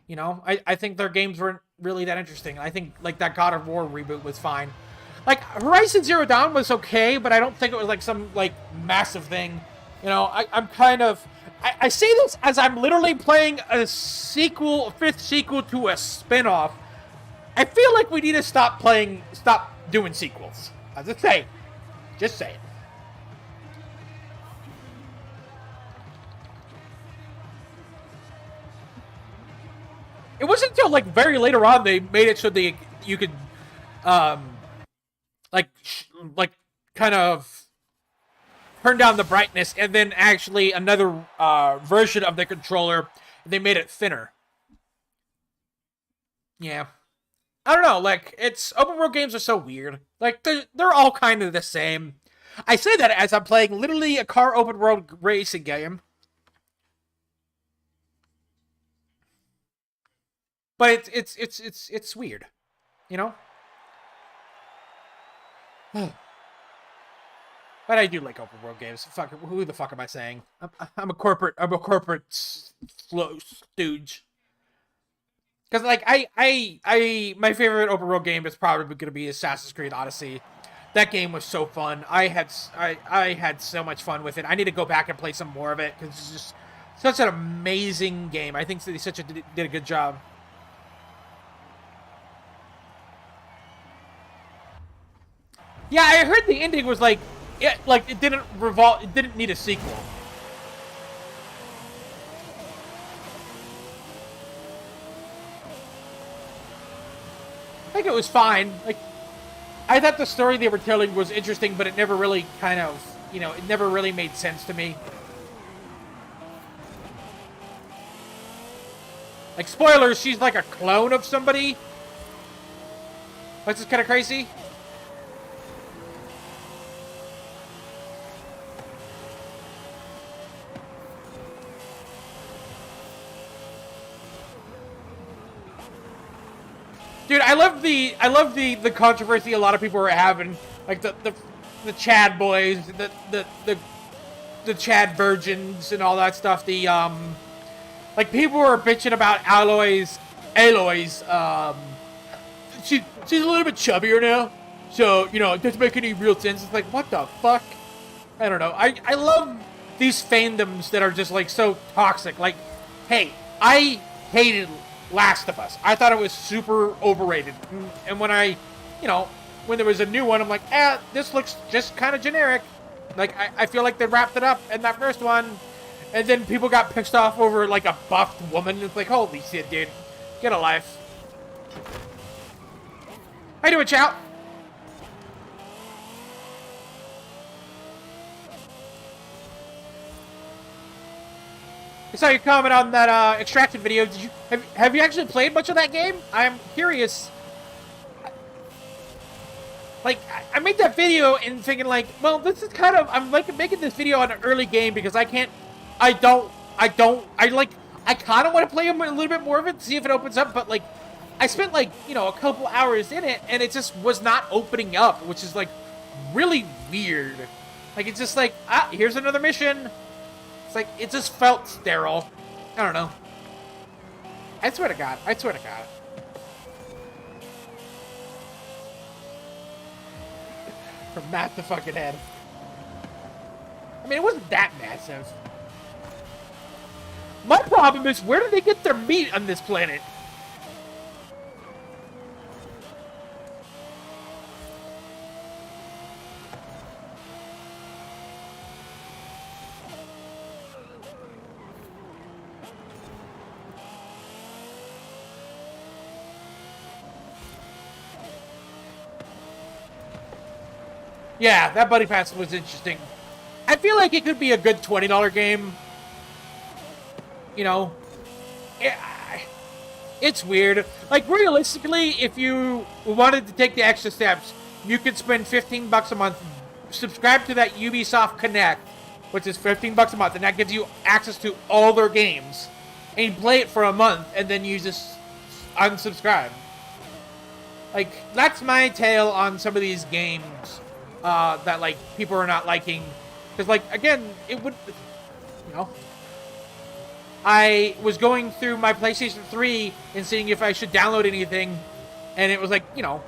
You know, I think their games weren't really that interesting. I think, like, that God of War reboot was fine. Like, Horizon Zero Dawn was okay, but I don't think it was, like, some, like, massive thing. You know, I'm kind of... I say this as I'm literally playing a sequel, a 5th sequel to a spin-off. I feel like we need to stop doing sequels. I just say. Just saying. It wasn't until like very later on they made it so you could, like kind of turn down the brightness, and then actually another version of the controller, they made it thinner. Yeah. I don't know, like, it's open world games are so weird. Like, they're all kind of the same. I say that as I'm playing literally a car open world racing game. But it's weird, you know? But I do like open world games. Fuck, who the fuck am I saying? I'm a corporate slow stooge. Because, like, my favorite open world game is probably going to be Assassin's Creed Odyssey. That game was so fun. I had so much fun with it. I need to go back and play some more of it because it's just such an amazing game. I think they did a good job. Yeah, I heard the ending was like, it didn't need a sequel. I think it was fine. Like, I thought the story they were telling was interesting, but it never really kind of, you know, it never really made sense to me. Like, spoilers, she's like a clone of somebody. That's just kind of crazy. Dude, I love the controversy a lot of people are having, like the Chad boys, the Chad virgins and all that stuff. The like people were bitching about Aloy's she's a little bit chubbier now, so you know it doesn't make any real sense. It's like, what the fuck? I don't know. I love these fandoms that are just like so toxic. Like, hey, I hated Last of Us. I thought it was super overrated. And when when there was a new one, I'm like, this looks just kind of generic. Like, I feel like they wrapped it up in that first one. And then people got pissed off over like a buffed woman. It's like, holy shit, dude. Get a life. How you doing, Chow? I saw your comment on that Extracted video. Did you have you actually played much of that game? I'm curious. Like, I made that video and thinking like, well, this is kind of, I'm like making this video on an early game because I kind of want to play a little bit more of it, see if it opens up, but like, I spent like, you know, a couple hours in it and it just was not opening up, which is like really weird. Like, it's just like, here's another mission. It's like, it just felt sterile. I don't know. I swear to God. I swear to God. From Matt the fucking head. I mean, it wasn't that massive. My problem is, where do they get their meat on this planet? Yeah, that Buddy Pass was interesting. I feel like it could be a good $20 game. You know, it's weird. Like, realistically, if you wanted to take the extra steps, you could spend $15 a month, subscribe to that Ubisoft Connect, which is $15 a month, and that gives you access to all their games. And you play it for a month, and then you just unsubscribe. Like, that's my tale on some of these games that, like, people are not liking. Because, like, again, it would, you know, I was going through my PlayStation 3 and seeing if I should download anything, and it was like, you know,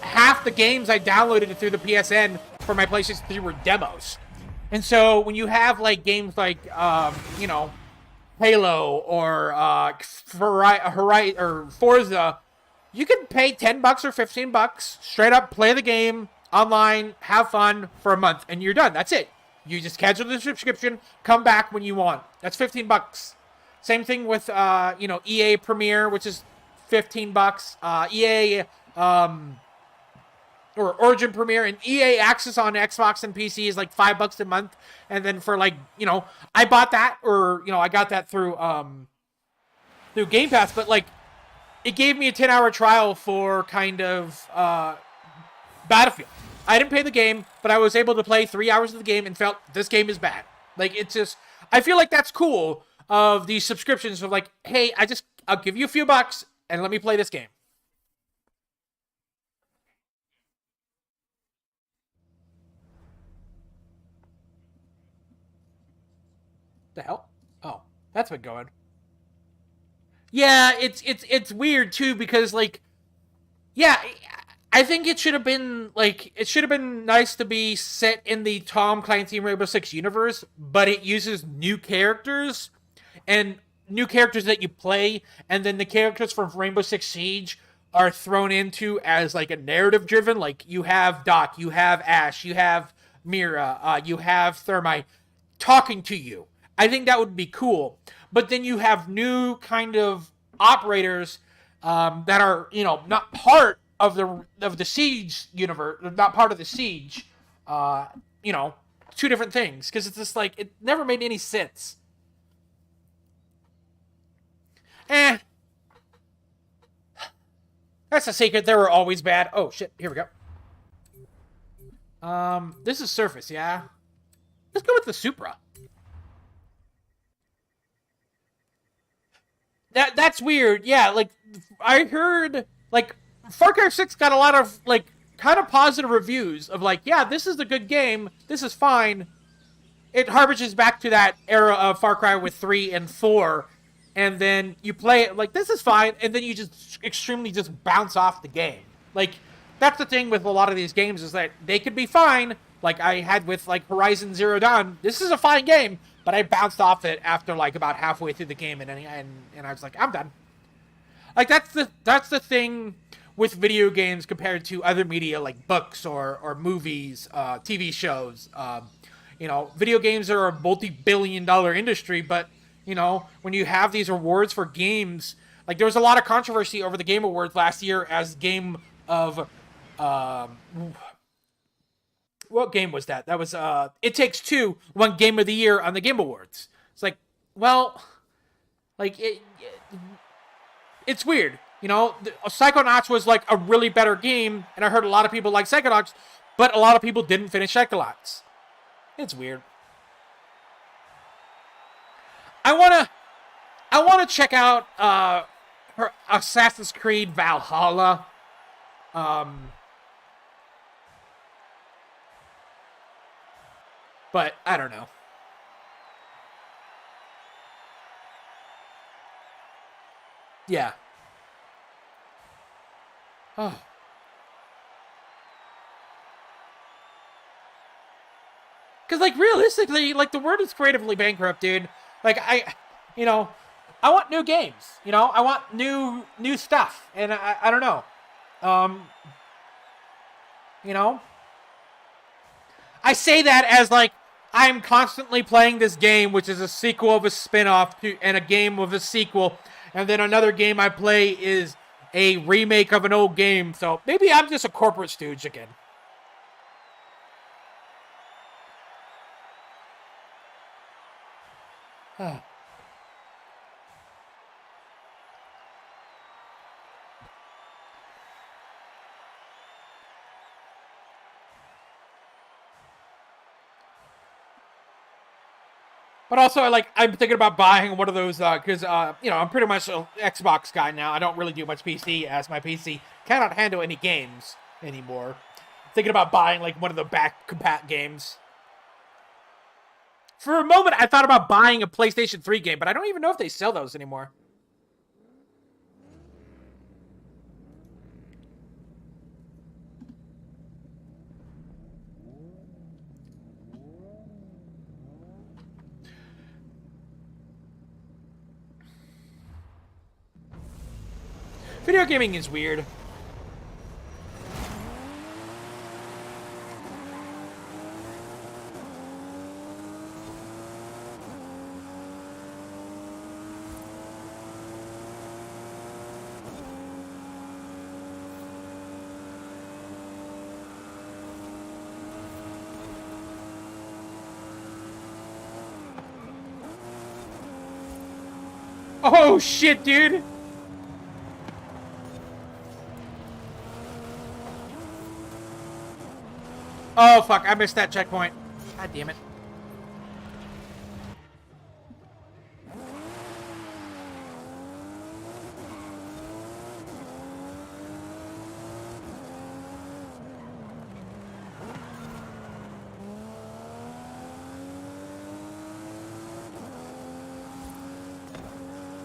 half the games I downloaded through the PSN for my PlayStation 3 were demos. And so when you have, like, games like, you know, Halo or Forza, you can pay $10 or $15, straight up play the game online, have fun for a month, and you're done. That's it. You just cancel the subscription, come back when you want. That's $15. Same thing with, you know, EA Premier, which is $15. EA, or Origin Premier, and EA Access on Xbox and PC is like $5 a month. And then for, like, you know, I bought that, or, you know, I got that through Game Pass, but, like, it gave me a 10-hour trial for kind of Battlefield. I didn't pay the game, but I was able to play 3 hours of the game and felt this game is bad. Like, it's just, I feel like that's cool of these subscriptions of like, hey, I'll give you a few bucks and let me play this game. The hell? Oh, that's been going. Yeah, it's weird too because, like, yeah, I think it should have been, like, it should have been nice to be set in the Tom Clancy Rainbow Six universe, but it uses new characters and new characters that you play, and then the characters from Rainbow Six Siege are thrown into as, like, a narrative driven. Like, you have Doc, you have Ash, you have Mira, you have Thermite talking to you. I think that would be cool. But then you have new kind of operators that are, you know, not part of the Siege universe, not part of the Siege. You know, two different things, because it's just like, it never made any sense. That's a secret. They were always bad. Oh shit! Here we go. This is Surface, yeah. Let's go with the Supra. That's weird. Yeah, like, I heard, like, Far Cry 6 got a lot of, like, kind of positive reviews of, like, yeah, this is a good game. This is fine. It harbinges back to that era of Far Cry with 3 and 4. And then you play it, like, this is fine. And then you just extremely just bounce off the game. Like, that's the thing with a lot of these games, is that they could be fine. Like I had with, like, Horizon Zero Dawn. This is a fine game. But I bounced off it after, like, about halfway through the game, and I was like, I'm done. Like, that's the thing with video games compared to other media like books or movies, TV shows. You know, video games are a multi-billion-dollar industry, but, you know, when you have these awards for games, like, there was a lot of controversy over the Game Awards last year as game of, what game was that? That was, It Takes Two won Game of the Year on the Game Awards. It's like, well, like, it's weird. You know, Psychonauts was, like, a really better game, and I heard a lot of people like Psychonauts, but a lot of people didn't finish Psychonauts. It's weird. I wanna check out her Assassin's Creed Valhalla. But I don't know. Yeah. Oh. Because, like, realistically, like, the world is creatively bankrupt, dude. Like, you know, I want new games. You know, I want new stuff. And I don't know. You know? I say that as, like, I'm constantly playing this game, which is a sequel of a spin-off to, and a game of a sequel. And then another game I play is a remake of an old game. So maybe I'm just a corporate stooge again. But also, like, I'm thinking about buying one of those, because, you know, I'm pretty much an Xbox guy now. I don't really do much PC, as my PC cannot handle any games anymore. Thinking about buying, like, one of the back-compat games. For a moment, I thought about buying a PlayStation 3 game, but I don't even know if they sell those anymore. Video gaming is weird. Oh shit, dude! Oh, fuck, I missed that checkpoint. God damn it.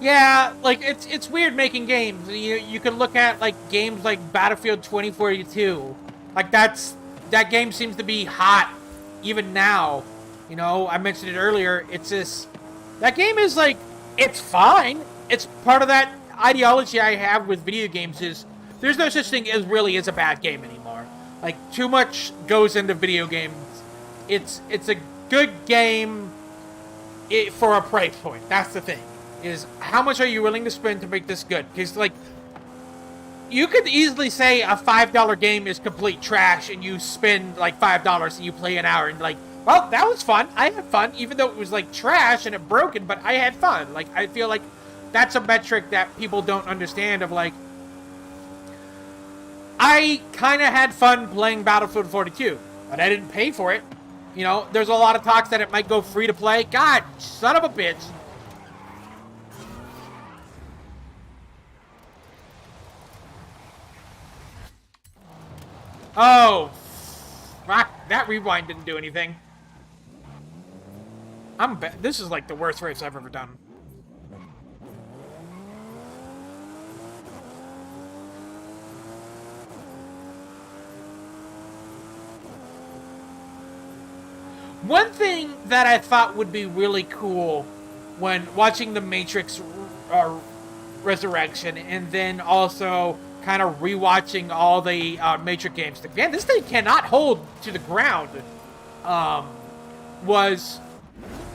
Yeah, like, it's weird making games. You can look at, like, games like Battlefield 2042. Like, that game seems to be hot even now. You know, I mentioned it earlier. It's just, that game is, like, it's fine. It's part of that ideology I have with video games is there's no such thing as really as a bad game anymore. Like, too much goes into video games. It's a good game for a price point. That's the thing. Is how much are you willing to spend to make this good? Because, like, you could easily say a $5 game is complete trash and you spend, like, $5 and you play an hour and, like, well, that was fun. I had fun, even though it was, like, trash and it broken, but I had fun. Like, I feel like that's a metric that people don't understand of, like, I kind of had fun playing Battlefield 42, but I didn't pay for it. You know, there's a lot of talks that it might go free to play. God, son of a bitch. Oh, fuck, that rewind didn't do anything. This is like the worst race I've ever done. One thing that I thought would be really cool when watching The Matrix Resurrection and then also kind of rewatching all the Matrix games. Man, this thing cannot hold to the ground. was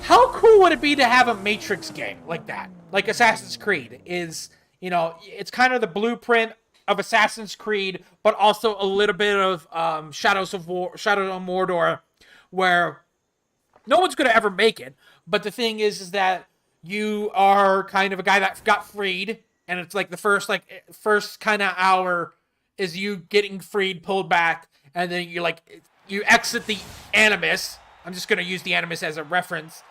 how cool would it be to have a Matrix game like that? Like Assassin's Creed is, you know, it's kind of the blueprint of Assassin's Creed, but also a little bit of Shadows of Mordor, where no one's going to ever make it. But the thing is that you are kind of a guy that got freed, and it's like the first kind of hour is you getting freed, pulled back, and then you exit the Animus. I'm just going to use the Animus as a reference.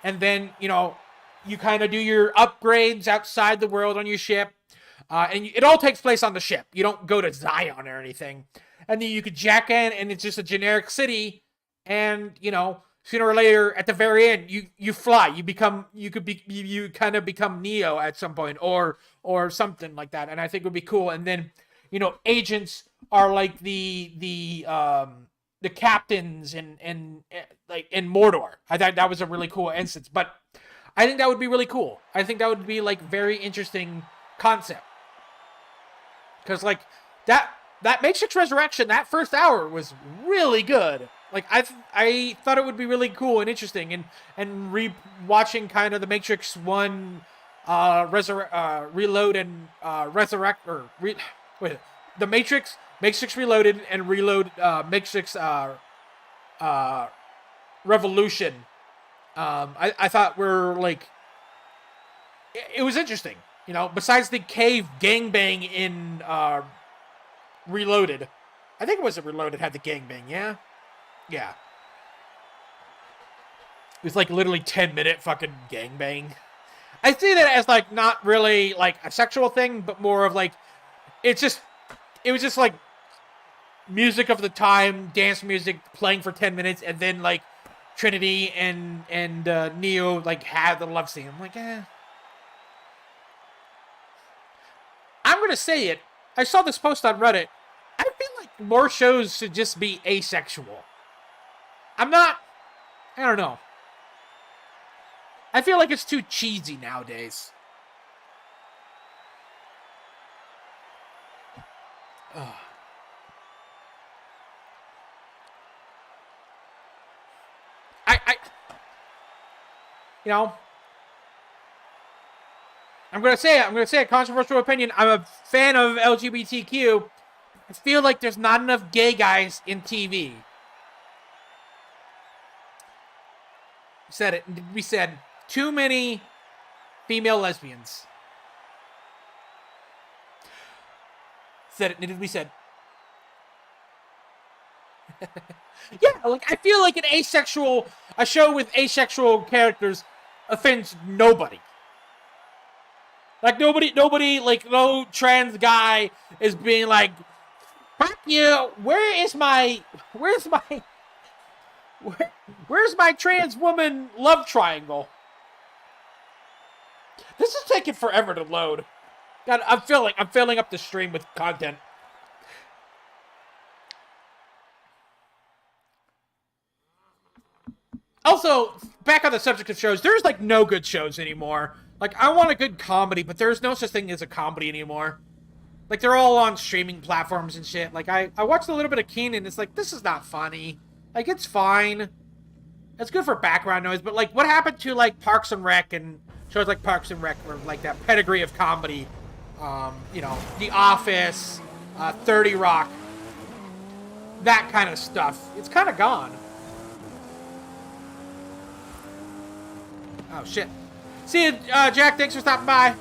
And then, you know, you kind of do your upgrades outside the world on your ship. And it all takes place on the ship. You don't go to Zion or anything. And then you could jack in, and it's just a generic city. And, you know, sooner or later, at the very end, you fly. You kind of become Neo at some point, or something like that. And I think it would be cool. And then, you know, agents are like the captains in like in Mordor. I thought that was a really cool instance. But I think that would be really cool. I think that would be like very interesting concept. Because like that Matrix Resurrection, that first hour was really good. Like I thought it would be really cool and interesting, and re-watching kind of the Matrix 1 Reload and Resurrect, or the Matrix Reloaded and Reload Matrix Revolution. I thought were like it was interesting, you know. Besides the cave gangbang in Reloaded, I think it was Reloaded had the gangbang, yeah. Yeah. It was like literally 10-minute fucking gangbang. I see that as like not really like a sexual thing, but more of like it was just like music of the time, dance music playing for 10 minutes, and then like Trinity and Neo like had the love scene. I'm like, I'm gonna say it. I saw this post on Reddit. I feel like more shows should just be asexual. I don't know. I feel like it's too cheesy nowadays. Ugh. You know, I'm gonna say a controversial opinion. I'm a fan of LGBTQ. I feel like there's not enough gay guys in TV. Said it. We said too many female lesbians. Said it. We said. Yeah, like I feel like a show with asexual characters offends nobody. Like nobody, like no trans guy is being like, fuck you. Where's my trans woman love triangle? This is taking forever to load. God, I'm filling up the stream with content. Also, back on the subject of shows, there's like no good shows anymore. Like, I want a good comedy, but there's no such thing as a comedy anymore. Like, they're all on streaming platforms and shit. Like, I watched a little bit of Keenan, it's like, this is not funny. Like, it's fine. It's good for background noise, but like, what happened to like Parks and Rec and shows like Parks and Rec were like that pedigree of comedy? You know, The Office, 30 Rock, that kind of stuff. It's kind of gone. Oh, shit. See you, Jack. Thanks for stopping by.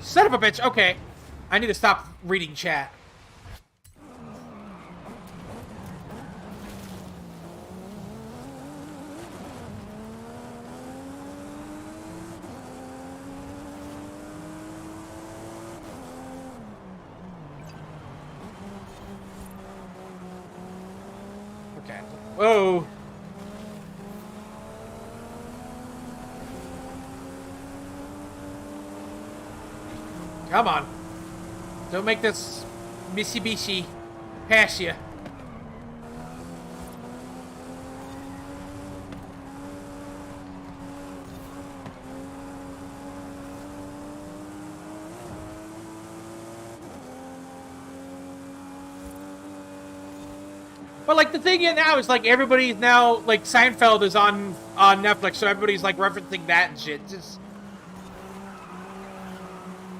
Son of a bitch. Okay. I need to stop reading chat. Okay. Whoa. Come on. Don't make this Mitsubishi pass you. But like the thing now is like everybody's now like Seinfeld is on Netflix, so everybody's like referencing that and shit. Just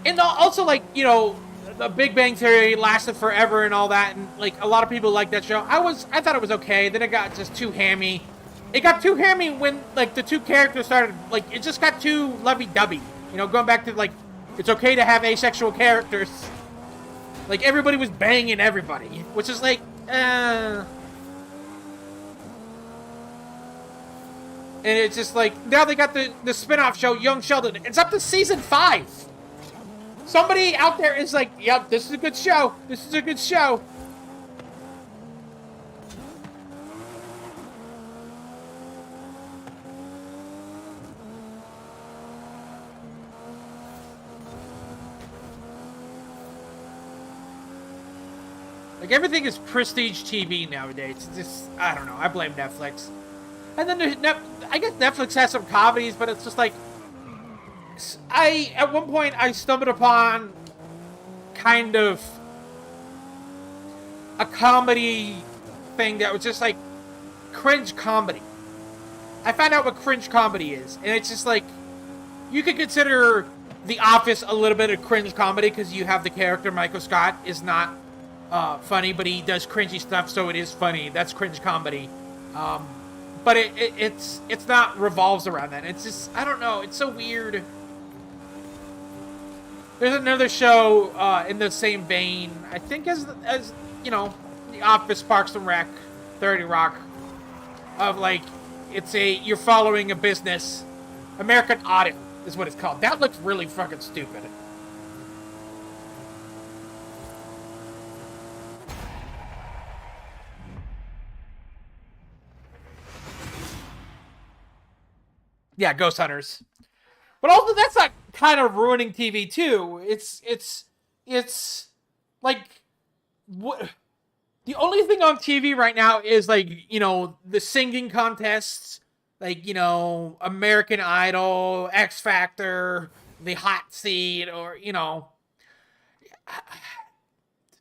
and also like the Big Bang Theory lasted forever and all that, and like a lot of people like that show. I thought it was okay. Then it got just too hammy. It got too hammy when like the two characters started like it just got too lovey-dovey. Going back to like it's okay to have asexual characters. Like everybody was banging everybody, which is like, and it's just like now they got the spin-off show Young Sheldon. It's up to season 5. Somebody out there is like, yep, this is a good show. This is a good show. Like, everything is prestige TV nowadays. It's just, I don't know. I blame Netflix. And then I guess Netflix has some comedies, but it's just like, at one point, I stumbled upon kind of a comedy thing that was just like cringe comedy. I found out what cringe comedy is, and it's just like, you could consider The Office a little bit of cringe comedy because you have the character Michael Scott is not funny, but he does cringy stuff, so it is funny. That's cringe comedy. But it's not revolves around that. It's just, I don't know. It's so weird. There's another show in the same vein, I think, as The Office, Parks and Rec, 30 Rock, of like, you're following a business. American Audit is what it's called. That looks really fucking stupid. Yeah, Ghost Hunters. But also, that's not kind of ruining TV too. It's like what the only thing on TV right now is like the singing contests, like American Idol, X Factor, the Hot Seat, or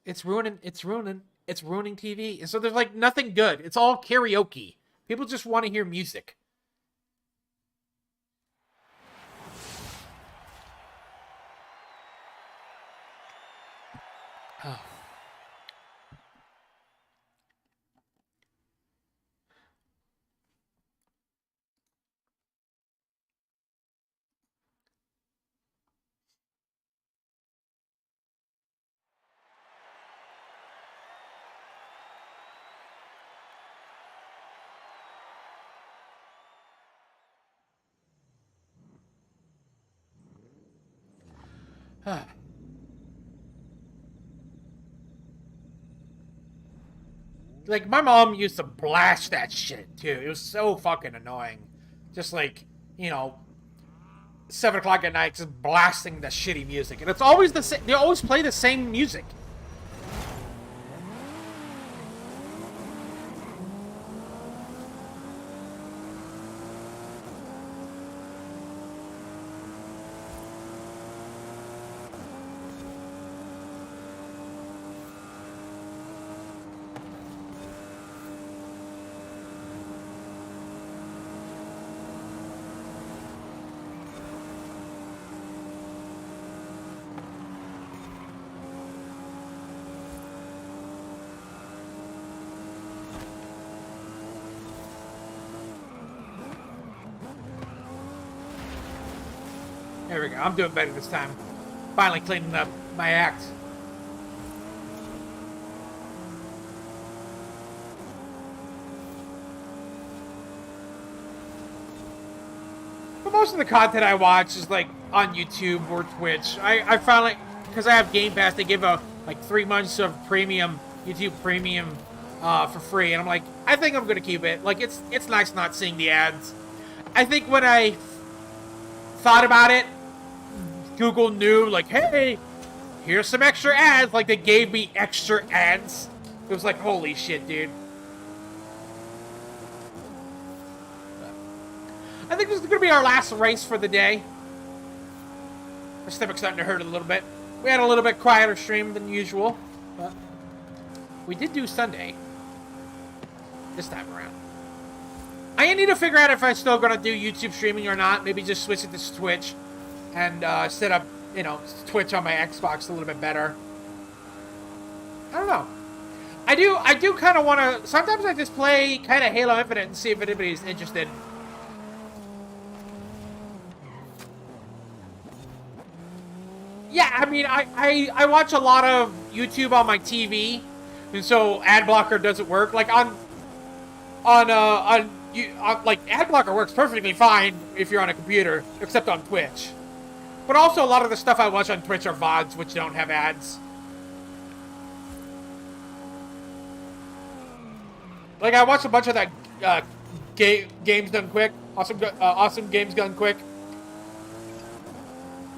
it's ruining TV. And so there's like nothing good. It's all karaoke. People just want to hear music. Oh. Like, my mom used to blast that shit, too. It was so fucking annoying. Just like, 7 o'clock at night, just blasting the shitty music. And it's always the same. They always play the same music. There we go. I'm doing better this time. Finally cleaning up my act. But most of the content I watch is like on YouTube or Twitch. I finally, because I have Game Pass, they give like 3 months of premium, YouTube Premium for free. And I'm like, I think I'm going to keep it. Like, it's nice not seeing the ads. I think when I thought about it, Google knew, like, hey, here's some extra ads. Like, they gave me extra ads. It was like, holy shit, dude. I think this is going to be our last race for the day. My stomach's starting to hurt a little bit. We had a little bit quieter stream than usual, but we did do Sunday. this time around. I need to figure out if I'm still gonna do YouTube streaming or not. Maybe just switch it to Twitch and set up, Twitch on my Xbox a little bit better. I don't know. I do kind of want to. Sometimes I just play kind of Halo Infinite and see if anybody's interested. Yeah, I mean, I watch a lot of YouTube on my TV, and so ad blocker doesn't work. Like on like ad blocker works perfectly fine if you're on a computer, except on Twitch. But also a lot of the stuff I watch on Twitch are VODs, which don't have ads. Like I watched a bunch of that games done quick, awesome games done quick.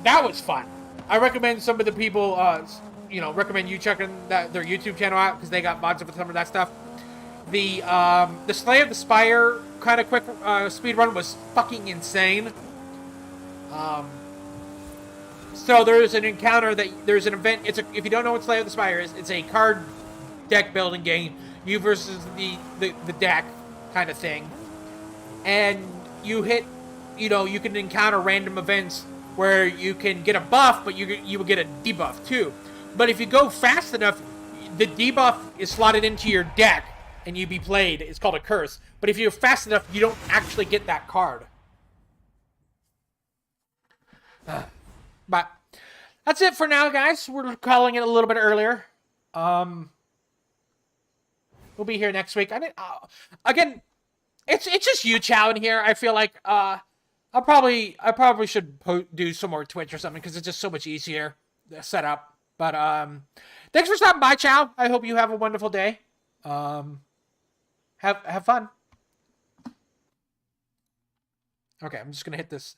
That was fun. I recommend some of the people, recommend you checking their YouTube channel out because they got mods of some of that stuff. The Slay of the Spire kind of quick speed run was fucking insane. So there's an encounter there's an event. If you don't know what Slay of the Spire is, it's a card deck building game. You versus the deck kind of thing, and you hit, you can encounter random events where you can get a buff, but you will get a debuff too. But if you go fast enough, the debuff is slotted into your deck, and you be played. It's called a curse. But if you're fast enough, you don't actually get that card. But that's it for now, guys. We're calling it a little bit earlier. We'll be here next week. Again, it's just you, Chow, in here. I feel like I probably should do some more Twitch or something because it's just so much easier to set up. But thanks for stopping by, Chow. I hope you have a wonderful day. Have fun. Okay, I'm just gonna hit this